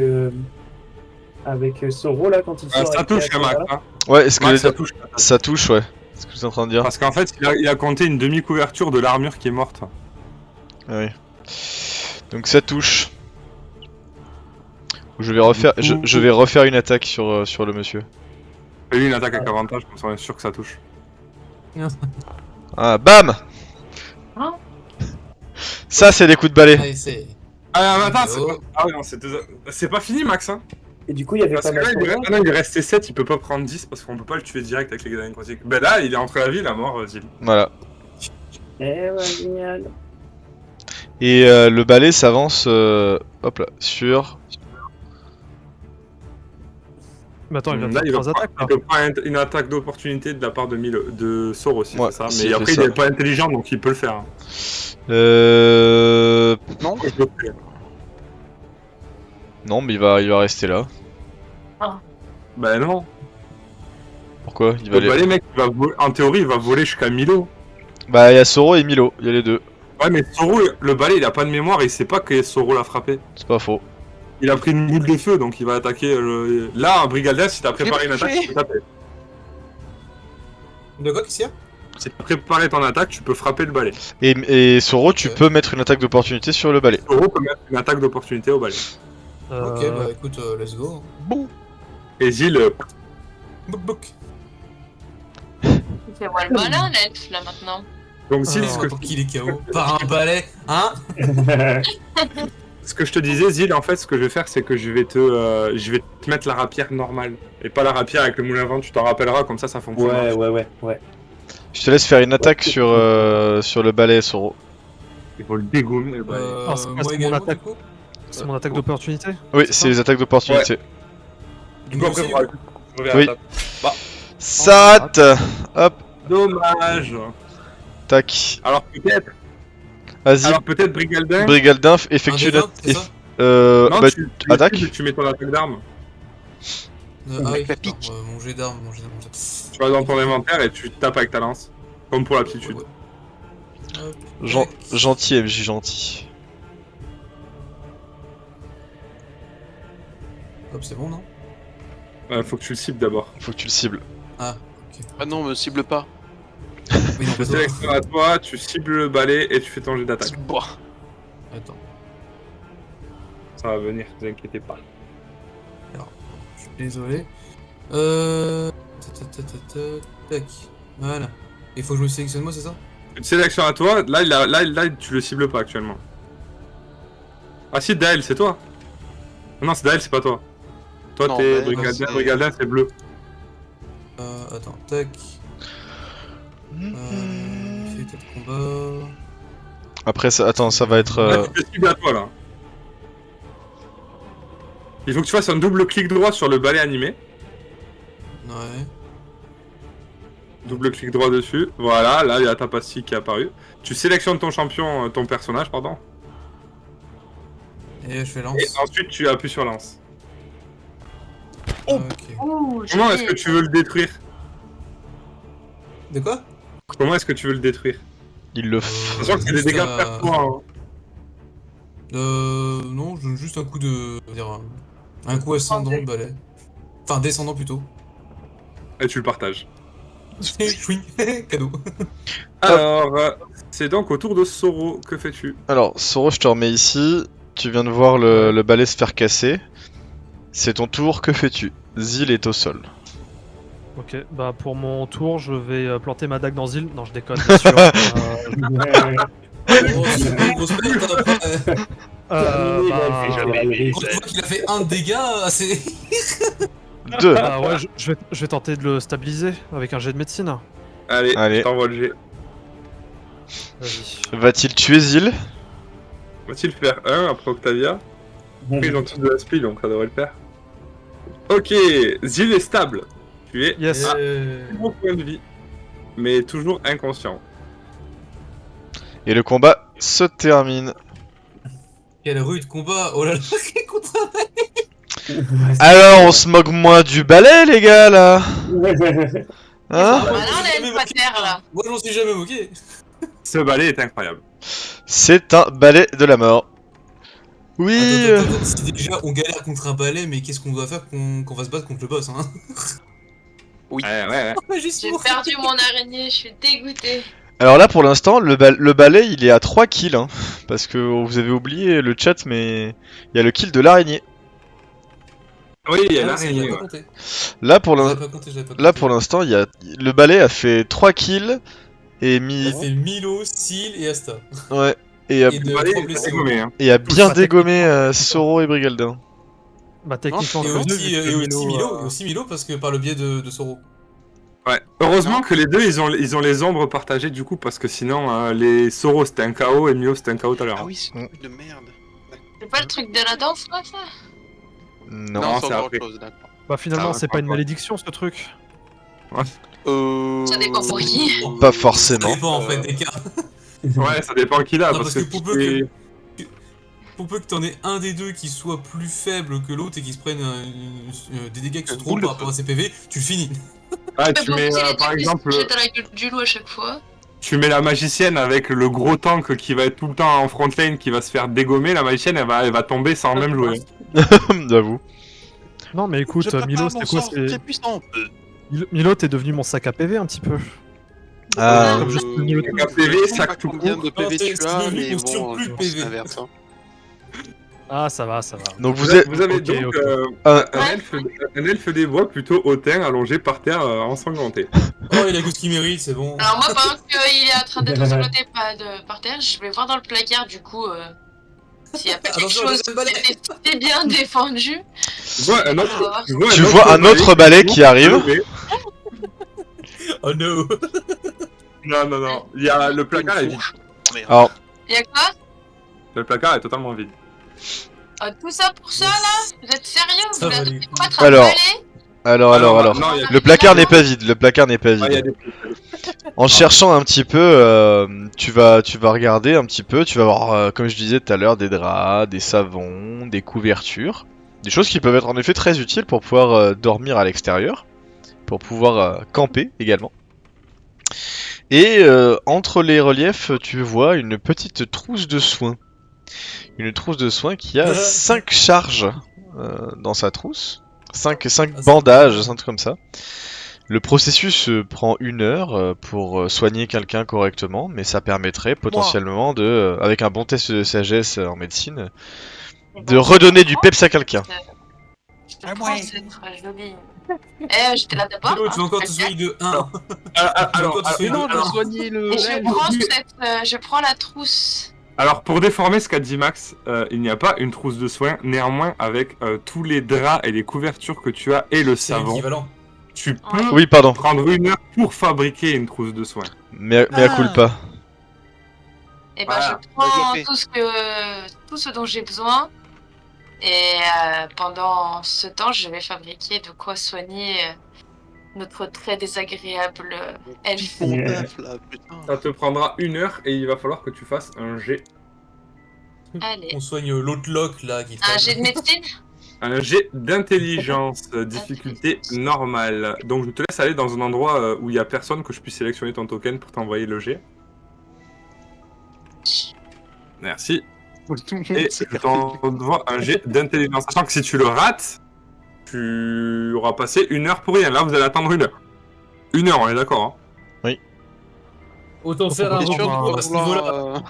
[SPEAKER 1] Soro là quand il sort.
[SPEAKER 5] Ça
[SPEAKER 1] avec
[SPEAKER 5] touche,
[SPEAKER 1] la
[SPEAKER 5] Max.
[SPEAKER 1] caméra.
[SPEAKER 5] Hein.
[SPEAKER 6] Ouais, est-ce que
[SPEAKER 5] Max,
[SPEAKER 6] je-
[SPEAKER 5] ça touche.
[SPEAKER 6] ça touche, ouais. C'est ce que vous êtes en train de dire.
[SPEAKER 5] Parce qu'en fait, il a compté une demi-couverture de l'armure qui est morte.
[SPEAKER 6] Ah oui. Donc ça touche. Je vais refaire, je vais refaire une attaque sur le monsieur.
[SPEAKER 5] Fais-lui une attaque avec avantage, comme ça on est sûr que ça touche.
[SPEAKER 6] Ah, bam.
[SPEAKER 2] Hein?
[SPEAKER 6] Ça, c'est des coups de balai.
[SPEAKER 3] Allez, c'est.
[SPEAKER 5] Ah, mais attends,
[SPEAKER 3] Oh.
[SPEAKER 5] ah ouais, non, c'est pas fini, Max. Hein.
[SPEAKER 1] Et du coup, il y avait
[SPEAKER 5] Parce
[SPEAKER 1] pas
[SPEAKER 5] que
[SPEAKER 1] ma
[SPEAKER 5] là,
[SPEAKER 1] sournoise.
[SPEAKER 5] il est resté 7, il peut pas prendre 10 parce qu'on peut pas le tuer direct avec les gars nécrotiques. Ben là, il est entre la vie et la mort, Zil.
[SPEAKER 6] Voilà.
[SPEAKER 1] Eh ouais, génial.
[SPEAKER 6] Et le balai s'avance, hop là, sur...
[SPEAKER 7] Mais attends, il vient de
[SPEAKER 5] Là,
[SPEAKER 7] faire
[SPEAKER 5] il va
[SPEAKER 7] 3 attaques.
[SPEAKER 5] il peut prendre une attaque d'opportunité de la part de Sor aussi,
[SPEAKER 6] Ouais,
[SPEAKER 5] c'est ça.
[SPEAKER 6] s'il
[SPEAKER 5] Mais
[SPEAKER 6] fait
[SPEAKER 5] après,
[SPEAKER 6] ça.
[SPEAKER 5] il est pas intelligent donc il peut le faire. Hein.
[SPEAKER 4] Non.
[SPEAKER 6] Non, mais il va rester là.
[SPEAKER 5] Ben non.
[SPEAKER 6] Pourquoi? Il va
[SPEAKER 5] Le balai, mec, en théorie, il va voler jusqu'à Milo.
[SPEAKER 6] Bah, il y a Soro et Milo, il y a les deux.
[SPEAKER 5] Ouais, mais Soro, le balai, il a pas de mémoire, il sait pas que Soro l'a frappé.
[SPEAKER 6] C'est pas faux.
[SPEAKER 5] Il a pris une boule de feu, donc il va attaquer. Là, en Brigalda, si t'as préparé une attaque, tu peux taper.
[SPEAKER 3] De quoi, qu'est-ce qu'il y a?
[SPEAKER 5] Si t'as préparé ton attaque, tu peux frapper le balai.
[SPEAKER 6] Et Soro, tu
[SPEAKER 3] Ok.
[SPEAKER 6] peux mettre une attaque d'opportunité sur le balai.
[SPEAKER 5] Soro peut mettre une attaque d'opportunité au balai.
[SPEAKER 3] Ok, bah écoute, let's go.
[SPEAKER 5] Et Zil,
[SPEAKER 3] Bouk bouk.
[SPEAKER 2] Fais-moi le malin, l'elfe, là, maintenant.
[SPEAKER 5] Donc Zil,
[SPEAKER 7] Alors,
[SPEAKER 5] ce que
[SPEAKER 3] Pour qu'il est KO par un balai, hein?
[SPEAKER 5] Ce que je te disais, Zil, en fait, ce que je vais faire, c'est que je vais te mettre la rapière normale. Et pas la rapière avec le moulin à vent, tu t'en rappelleras, comme ça fonctionne.
[SPEAKER 1] Ouais.
[SPEAKER 6] Je te laisse faire une attaque sur le balai, Soro.
[SPEAKER 5] Il faut le dégommer, le balai.
[SPEAKER 7] Ah, c'est quoi,
[SPEAKER 3] Moi
[SPEAKER 7] c'est mon
[SPEAKER 3] également,
[SPEAKER 7] attaque.
[SPEAKER 3] du coup.
[SPEAKER 7] C'est mon attaque d'opportunité.
[SPEAKER 6] Oui,
[SPEAKER 7] C'est
[SPEAKER 6] c'est
[SPEAKER 7] ça
[SPEAKER 6] les attaques d'opportunité.
[SPEAKER 5] Du coup, après,
[SPEAKER 3] Moi
[SPEAKER 5] on va
[SPEAKER 3] aussi,
[SPEAKER 5] revenir à
[SPEAKER 6] Oui.
[SPEAKER 5] la table.
[SPEAKER 6] Sat. Hop,
[SPEAKER 5] Dommage.
[SPEAKER 6] tac.
[SPEAKER 5] Alors
[SPEAKER 6] Vas-y,
[SPEAKER 5] peut-être Brigaldin.
[SPEAKER 6] Brigaldin,
[SPEAKER 3] Un
[SPEAKER 6] effectue
[SPEAKER 3] des
[SPEAKER 6] la...
[SPEAKER 3] 20, c'est ça?
[SPEAKER 5] Non,
[SPEAKER 6] bah,
[SPEAKER 5] tu
[SPEAKER 6] attaque.
[SPEAKER 5] tu mets ton attaque d'arme.
[SPEAKER 3] Ah oui,
[SPEAKER 4] Avec la
[SPEAKER 3] putain,
[SPEAKER 4] pique.
[SPEAKER 3] mon jet d'arme,
[SPEAKER 5] Tu vas dans ton inventaire et tu tapes avec ta lance. Comme pour l'aptitude.
[SPEAKER 3] Hop,
[SPEAKER 6] Gentil, MJ, gentil.
[SPEAKER 3] hop, c'est bon, non?
[SPEAKER 5] Faut que tu le cibles d'abord.
[SPEAKER 6] Faut que tu le cibles.
[SPEAKER 3] Ah, ok.
[SPEAKER 4] Ah non, me cible pas.
[SPEAKER 3] Oui, non,
[SPEAKER 5] Je sélectionne à toi, tu cibles le balai et tu fais ton jet d'attaque.
[SPEAKER 4] Boah.
[SPEAKER 3] Attends,
[SPEAKER 5] Ça va venir, ne vous inquiétez pas.
[SPEAKER 3] je suis désolé. Tac. Voilà. Il faut que je me sélectionne moi, c'est ça?
[SPEAKER 5] Tu te sélectionnes à toi, là, tu le cibles pas actuellement. Ah si, Dael, c'est toi. Non, c'est Dael, c'est pas toi. Toi,
[SPEAKER 4] Non,
[SPEAKER 5] t'es
[SPEAKER 4] Dael,
[SPEAKER 5] Brigaldin, c'est bleu.
[SPEAKER 3] Attends, tac. Fait de combat.
[SPEAKER 6] Après, attends, ça va être...
[SPEAKER 5] Là, tu te cibles à toi, là. Il faut que tu fasses un double clic droit sur le balai animé.
[SPEAKER 3] Ouais.
[SPEAKER 5] Double clic droit dessus. Voilà, là, il y a ta pastille qui est apparue. Tu sélectionnes ton champion, ton personnage, pardon.
[SPEAKER 3] Et je fais lance.
[SPEAKER 5] Et ensuite, tu appuies sur lance.
[SPEAKER 3] Ok.
[SPEAKER 2] Ouh,
[SPEAKER 5] Comment est-ce que tu veux le détruire?
[SPEAKER 3] De quoi?
[SPEAKER 5] Comment est-ce que tu veux le détruire?
[SPEAKER 6] Il le f...
[SPEAKER 5] Sachant que c'est des
[SPEAKER 3] Juste
[SPEAKER 5] dégâts
[SPEAKER 3] à-
[SPEAKER 5] per point.
[SPEAKER 3] Non, je donne juste un coup de. On va dire, un coup ascendant de balai. Enfin, descendant plutôt.
[SPEAKER 5] Et tu le partages.
[SPEAKER 3] Oui, cadeau.
[SPEAKER 5] Alors, c'est donc au tour de Soro. Que fais-tu?
[SPEAKER 6] Alors, Soro, je te remets ici. Tu viens de voir le balai se faire casser. C'est ton tour, que fais-tu? Zil est au sol.
[SPEAKER 7] Ok, bah pour mon tour, je vais planter ma dague dans Zil. Non, je déconne, bien sûr.
[SPEAKER 3] Oh, c'est une grosse perte après.
[SPEAKER 7] Bah,
[SPEAKER 3] Quand tu vois qu'il a fait un dégât, assez.
[SPEAKER 6] 2.
[SPEAKER 7] bah ouais, je vais tenter de le stabiliser avec un jet de médecine.
[SPEAKER 5] Allez,
[SPEAKER 6] Allez.
[SPEAKER 5] je t'envoie le jet.
[SPEAKER 7] Vas-y.
[SPEAKER 6] Va-t-il tuer Zil?
[SPEAKER 5] Va-t-il faire 1 après Octavia? Après, ils ont tous de la speed, donc ça devrait le faire. Ok, Zil est stable. Tu es
[SPEAKER 7] Yes.
[SPEAKER 5] à bon point de vie, mais toujours inconscient.
[SPEAKER 6] Et le combat se termine.
[SPEAKER 3] Quel rude combat. Oh là là, quel contre.
[SPEAKER 6] Alors, on se moque moins du balai, les gars, là? Hein?
[SPEAKER 2] Malin, l'elfe à terre, là.
[SPEAKER 3] Moi, j'en suis jamais moqué.
[SPEAKER 5] Ce balai est incroyable.
[SPEAKER 6] C'est un balai de la mort. Oui.
[SPEAKER 3] Attends, si déjà on galère contre un balai, mais qu'est-ce qu'on doit faire qu'on va se battre contre le boss, hein?
[SPEAKER 5] Ouais.
[SPEAKER 2] J'ai perdu mon araignée, je suis dégoûtée.
[SPEAKER 6] Alors là, pour l'instant, le balai, il est à 3 kills. Hein, parce que vous avez oublié le chat, mais il y a le kill de l'araignée.
[SPEAKER 5] Oui, il y a
[SPEAKER 3] Ah,
[SPEAKER 5] l'araignée.
[SPEAKER 3] j'avais
[SPEAKER 5] Ouais.
[SPEAKER 3] pas compté.
[SPEAKER 6] Là, pour
[SPEAKER 3] J'avais
[SPEAKER 6] l'instant...
[SPEAKER 3] pas compté, j'avais pas
[SPEAKER 6] Là
[SPEAKER 3] compté.
[SPEAKER 6] pour l'instant, le balai a fait 3 kills et mis
[SPEAKER 3] Il a fait Milo, Seal et Asta.
[SPEAKER 6] ouais et a,
[SPEAKER 3] Et de
[SPEAKER 5] Le balai
[SPEAKER 3] 3
[SPEAKER 5] est
[SPEAKER 3] blessés.
[SPEAKER 5] dégommé, hein.
[SPEAKER 6] et a bien
[SPEAKER 7] pas
[SPEAKER 6] dégommé Soro et Brigaldin.
[SPEAKER 7] Bah techniquement,
[SPEAKER 3] Et
[SPEAKER 7] tous les deux,
[SPEAKER 3] aussi,
[SPEAKER 7] vu que
[SPEAKER 3] et
[SPEAKER 7] Milo,
[SPEAKER 3] aussi Milo parce que par le biais de Soro.
[SPEAKER 5] Ouais. Heureusement que les deux, ils ont les ombres partagées du coup, parce que sinon, les Soro c'était un KO et Mio c'était un KO tout à l'heure.
[SPEAKER 4] Ah oui, c'est un truc de merde.
[SPEAKER 2] C'est pas le truc de la danse, là, ça?
[SPEAKER 6] Non.
[SPEAKER 5] Non,
[SPEAKER 4] c'est
[SPEAKER 5] c'est
[SPEAKER 4] encore
[SPEAKER 5] après.
[SPEAKER 4] autre chose, d'accord.
[SPEAKER 7] bah finalement,
[SPEAKER 5] Ah,
[SPEAKER 7] c'est pas une
[SPEAKER 5] quoi.
[SPEAKER 7] malédiction ce truc.
[SPEAKER 2] Ça dépend pour qui.
[SPEAKER 6] Pas
[SPEAKER 3] Ça
[SPEAKER 6] forcément.
[SPEAKER 3] dépend en fait des cas.
[SPEAKER 5] Ouais, ça dépend qui l'a,
[SPEAKER 3] Non,
[SPEAKER 5] parce
[SPEAKER 3] parce
[SPEAKER 5] que
[SPEAKER 3] que pour peu que t'en aies un des deux qui soit plus faible que l'autre et qui se prenne des dégâts qui sont trop
[SPEAKER 4] boule
[SPEAKER 3] par
[SPEAKER 4] de
[SPEAKER 3] rapport à ses PV, tu le finis.
[SPEAKER 5] Ah,
[SPEAKER 2] Mais
[SPEAKER 5] tu
[SPEAKER 2] bon,
[SPEAKER 5] mets
[SPEAKER 2] si les
[SPEAKER 5] par
[SPEAKER 2] deux qui
[SPEAKER 5] exemple,
[SPEAKER 2] se jettent à la gueule du loup à chaque fois.
[SPEAKER 5] tu mets la magicienne avec le gros tank qui va être tout le temps en front lane, qui va se faire dégommer. La magicienne, elle va tomber sans même jouer.
[SPEAKER 6] J'avoue.
[SPEAKER 7] Non mais écoute, Milo, c'est quoi
[SPEAKER 4] Très puissant.
[SPEAKER 7] Milo, t'es devenu mon sac à PV un petit peu.
[SPEAKER 6] Ah.
[SPEAKER 7] Comme je suis devenu le truc.
[SPEAKER 5] Un PV,
[SPEAKER 4] je sais
[SPEAKER 5] sac
[SPEAKER 4] pas
[SPEAKER 5] tout
[SPEAKER 4] combien
[SPEAKER 5] court.
[SPEAKER 4] de PV
[SPEAKER 3] c'est
[SPEAKER 4] tu as,
[SPEAKER 3] devenu
[SPEAKER 4] mais
[SPEAKER 3] mon
[SPEAKER 4] bon,
[SPEAKER 3] surplus
[SPEAKER 4] je
[SPEAKER 3] de
[SPEAKER 4] pense que c'est
[SPEAKER 3] PV.
[SPEAKER 4] l'inverse, hein.
[SPEAKER 7] Ah ça va, ça va.
[SPEAKER 6] Donc
[SPEAKER 5] Vous avez
[SPEAKER 7] Ok,
[SPEAKER 5] donc
[SPEAKER 7] ok.
[SPEAKER 6] Un-
[SPEAKER 5] un elfe des bois plutôt hautain, allongé par terre, ensanglanté.
[SPEAKER 3] Oh, il a goût qu'il mérite, c'est bon.
[SPEAKER 2] Alors moi, pendant qu'il est en train d'être exploité par terre, je vais voir dans le placard du coup s'il y a pas quelque
[SPEAKER 3] Attention,
[SPEAKER 2] chose
[SPEAKER 3] deuxième balai.
[SPEAKER 2] qui était bien défendu.
[SPEAKER 5] Tu vois un autre,
[SPEAKER 6] Tu vois un autre balai qui arrive.
[SPEAKER 3] Oh no.
[SPEAKER 5] Non. Il y a le placard est vide.
[SPEAKER 6] Alors,
[SPEAKER 2] Il y a quoi?
[SPEAKER 5] Le placard est totalement vide.
[SPEAKER 2] Tout ça pour ça là? Vous êtes sérieux? Vous
[SPEAKER 3] Ça
[SPEAKER 2] voulez
[SPEAKER 3] va,
[SPEAKER 2] attendre
[SPEAKER 3] lui.
[SPEAKER 2] quoi,
[SPEAKER 6] Alors.
[SPEAKER 2] balai?
[SPEAKER 6] Alors.
[SPEAKER 5] Non, il y a
[SPEAKER 6] Le placard n'est pas vide, le placard n'est pas
[SPEAKER 5] Ah, il y a
[SPEAKER 6] vide.
[SPEAKER 5] des...
[SPEAKER 6] En cherchant un petit peu, tu vas regarder un petit peu, tu vas voir, comme je disais tout à l'heure, des draps, des savons, des couvertures. Des choses qui peuvent être en effet très utiles pour pouvoir dormir à l'extérieur, pour pouvoir camper également. Et entre les reliefs, tu vois une petite trousse de soins. Une trousse de soins qui a 5 charges dans sa trousse. 5 bandages, un truc comme ça. Le processus prend 1 heure pour soigner quelqu'un correctement, mais ça permettrait potentiellement de, avec un bon test de sagesse en médecine, de redonner du peps à quelqu'un.
[SPEAKER 2] Je prends cette jolie. J'étais là d'abord.
[SPEAKER 3] Tu vas encore te soigner de 1.
[SPEAKER 5] Alors,
[SPEAKER 8] soigner le.
[SPEAKER 2] Et je prends la trousse.
[SPEAKER 5] alors, pour déformer ce qu'a dit Max, il n'y a pas une trousse de soins. Néanmoins, avec tous les draps et les couvertures que tu as et le
[SPEAKER 3] C'est
[SPEAKER 5] savon,
[SPEAKER 3] l'équivalent.
[SPEAKER 5] tu peux
[SPEAKER 6] Oui, pardon.
[SPEAKER 5] prendre 1 heure pour fabriquer une trousse de soins.
[SPEAKER 6] Mais à culpa.
[SPEAKER 2] Et ben
[SPEAKER 4] Voilà,
[SPEAKER 2] je prends
[SPEAKER 4] je le
[SPEAKER 2] tout ce dont j'ai besoin. Et pendant ce temps, je vais fabriquer de quoi soigner notre très désagréable elfe.
[SPEAKER 4] Mon taf, là, putain.
[SPEAKER 5] Ça te prendra 1 heure et il va falloir que tu fasses un jet.
[SPEAKER 2] Allez.
[SPEAKER 3] On soigne l'autre lock là qui
[SPEAKER 2] Un
[SPEAKER 3] traîne.
[SPEAKER 2] jet de médecine?
[SPEAKER 5] Un jet d'intelligence, difficulté normale. Donc je te laisse aller dans un endroit où il n'y a personne, que je puisse sélectionner ton token pour t'envoyer le jet. Merci. Et je t'envoie un jet d'intelligence. Sachant que si tu le rates, tu auras passé 1 heure pour rien. Là, vous allez attendre 1 heure. 1 heure, on est d'accord, hein.
[SPEAKER 3] Autant faire un
[SPEAKER 8] T'es sûr de
[SPEAKER 3] repos à ce niveau-là.
[SPEAKER 8] vouloir,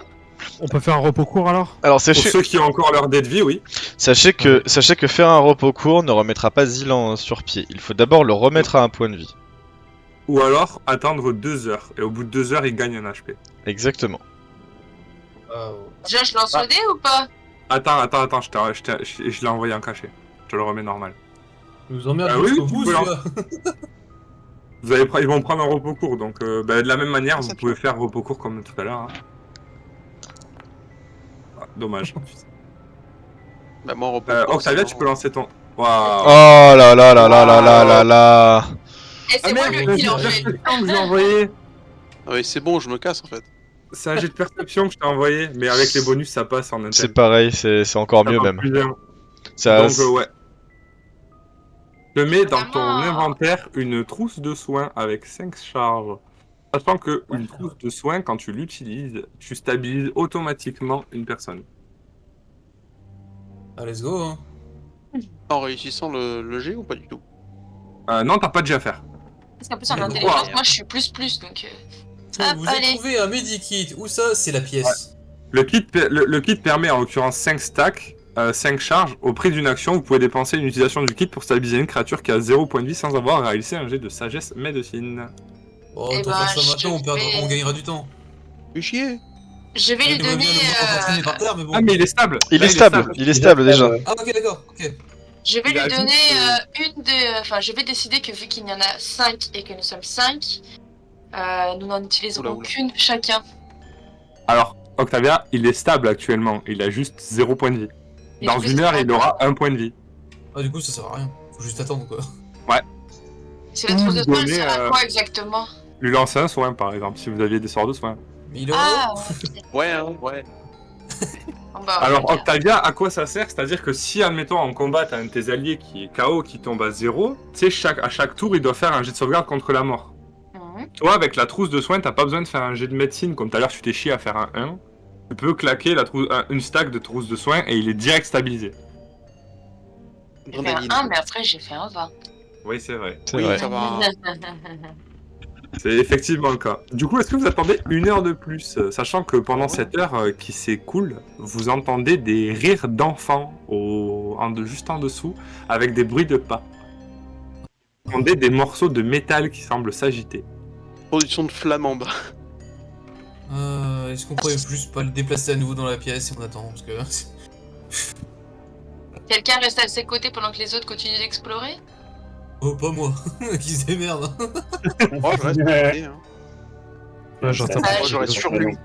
[SPEAKER 7] On peut faire un repos court alors?
[SPEAKER 6] Alors
[SPEAKER 5] Pour
[SPEAKER 6] sachez,
[SPEAKER 5] ceux qui ont encore leur dé de vie, oui.
[SPEAKER 6] sachez que faire un repos court ne remettra pas Zilan sur pied. Il faut d'abord le remettre à un point de vie.
[SPEAKER 5] Ou alors attendre 2 heures. Et au bout de 2 heures, il gagne un HP.
[SPEAKER 6] Exactement.
[SPEAKER 2] Déjà, je lance le dé ou pas?
[SPEAKER 5] Attends, je l'ai envoyé en cachet. Je te le remets normal.
[SPEAKER 3] Ils nous emmerdent
[SPEAKER 5] Ah oui,
[SPEAKER 3] jusqu'au
[SPEAKER 5] tu
[SPEAKER 3] bout,
[SPEAKER 5] peux
[SPEAKER 3] celui-là.
[SPEAKER 5] Ils vont prendre un repos court, donc de la même manière, vous pouvez faire repos court comme tout à l'heure. Hein. Ah, dommage.
[SPEAKER 4] Bah, moi, repos.
[SPEAKER 5] Octavia, tu peux lancer ton...
[SPEAKER 6] Oh
[SPEAKER 5] Waouh.
[SPEAKER 6] là là là là là là là là.
[SPEAKER 2] Et c'est moi le heal en fait.
[SPEAKER 5] que j'ai envoyé.
[SPEAKER 4] Ah oui, c'est bon, je me casse en fait.
[SPEAKER 5] C'est un jet de perception que je t'ai envoyé, mais avec les bonus, ça passe en interne.
[SPEAKER 6] C'est pareil, c'est encore mieux même. Ça,
[SPEAKER 5] Donc, ouais. Je mets dans ton
[SPEAKER 2] Vraiment.
[SPEAKER 5] inventaire une trousse de soins avec 5 charges. Sachant que une trousse de soins, quand tu l'utilises, tu stabilises automatiquement une personne.
[SPEAKER 3] Ah, let's go, hein.
[SPEAKER 4] En réussissant le G ou pas du tout?
[SPEAKER 5] Non, t'as pas de jet à faire.
[SPEAKER 2] Parce qu'en plus, en intelligence, moi je suis plus donc. Hop,
[SPEAKER 3] Vous avez
[SPEAKER 2] allez.
[SPEAKER 3] trouvé un medikit. Où ça? C'est la pièce.
[SPEAKER 5] Le kit permet en l'occurrence 5 stacks, 5 charges. Au prix d'une action, vous pouvez dépenser une utilisation du kit pour stabiliser une créature qui a 0 point de vie sans avoir à réaliser un jet de sagesse médecine.
[SPEAKER 3] Oh,
[SPEAKER 2] Eh
[SPEAKER 3] autant
[SPEAKER 2] ben,
[SPEAKER 3] faire ça maintenant,
[SPEAKER 2] je vais-
[SPEAKER 3] on gagnera du temps.
[SPEAKER 4] Fais chier.
[SPEAKER 2] Je vais lui
[SPEAKER 3] Il va
[SPEAKER 2] donner.
[SPEAKER 3] bien le traîner par terre, mais bon.
[SPEAKER 5] Ah, mais il est stable.
[SPEAKER 6] il
[SPEAKER 5] Là,
[SPEAKER 6] est stable, il est stable déjà.
[SPEAKER 3] Ah, ok, d'accord. Ok.
[SPEAKER 2] Je vais
[SPEAKER 5] Il a
[SPEAKER 2] lui donner
[SPEAKER 5] juste,
[SPEAKER 2] une de. Enfin, je vais décider que vu qu'il y en a 5 et que nous sommes 5, nous n'en utiliserons
[SPEAKER 4] Oula.
[SPEAKER 2] qu'une chacun.
[SPEAKER 5] Alors, Octavia, il est stable actuellement. Il a juste 0 point de vie.
[SPEAKER 2] Et
[SPEAKER 5] Dans
[SPEAKER 2] je vais
[SPEAKER 5] 1 heure,
[SPEAKER 2] se-
[SPEAKER 5] il aura 1 point de vie.
[SPEAKER 3] Ah, du coup, ça sert à rien. Faut juste attendre, quoi.
[SPEAKER 2] C'est la trousse de soins, elle
[SPEAKER 5] donner,
[SPEAKER 2] sert à quoi exactement?
[SPEAKER 5] Lui lancer un soin, par exemple, si vous aviez des sorts de soins.
[SPEAKER 3] Mais il est
[SPEAKER 2] Ah,
[SPEAKER 4] Ouais, hein, ouais.
[SPEAKER 2] bon, bah,
[SPEAKER 5] Alors,
[SPEAKER 2] regarde.
[SPEAKER 5] Octavia, à quoi ça sert? C'est-à-dire que si, admettons, en combat, t'as un de tes alliés qui est KO, qui tombe à 0, tu sais, à chaque tour, il doit faire un jet de sauvegarde contre la mort.
[SPEAKER 2] Mhm.
[SPEAKER 5] Toi, avec la trousse de soins, t'as pas besoin de faire un jet de médecine, comme tout à l'heure, tu t'es chié à faire un 1. Tu peux claquer une stack de trousse de soins et il est direct stabilisé.
[SPEAKER 2] J'ai fait un
[SPEAKER 4] Grenadine.
[SPEAKER 2] 1, mais après j'ai fait un 20.
[SPEAKER 5] Oui, c'est vrai.
[SPEAKER 6] C'est
[SPEAKER 4] Oui,
[SPEAKER 6] vrai.
[SPEAKER 4] ça va.
[SPEAKER 5] C'est effectivement le cas. Du coup, est-ce que vous attendez 1 heure de plus? Sachant que pendant cette heure qui s'écoule, vous entendez des rires d'enfants juste en dessous, avec des bruits de pas. Vous entendez des morceaux de métal qui semblent s'agiter.
[SPEAKER 4] Production de flamande.
[SPEAKER 3] Est-ce qu'on pourrait juste pas le déplacer à nouveau dans la pièce et on attend parce que...
[SPEAKER 2] Quelqu'un reste à ses côtés pendant que les autres continuent d'explorer?
[SPEAKER 3] Oh, pas moi. Qui se démerde.
[SPEAKER 4] Moi, je reste à côté, hein.
[SPEAKER 7] Ouais, j'entends
[SPEAKER 2] Ah,
[SPEAKER 7] pas.
[SPEAKER 4] j'aurais surlu.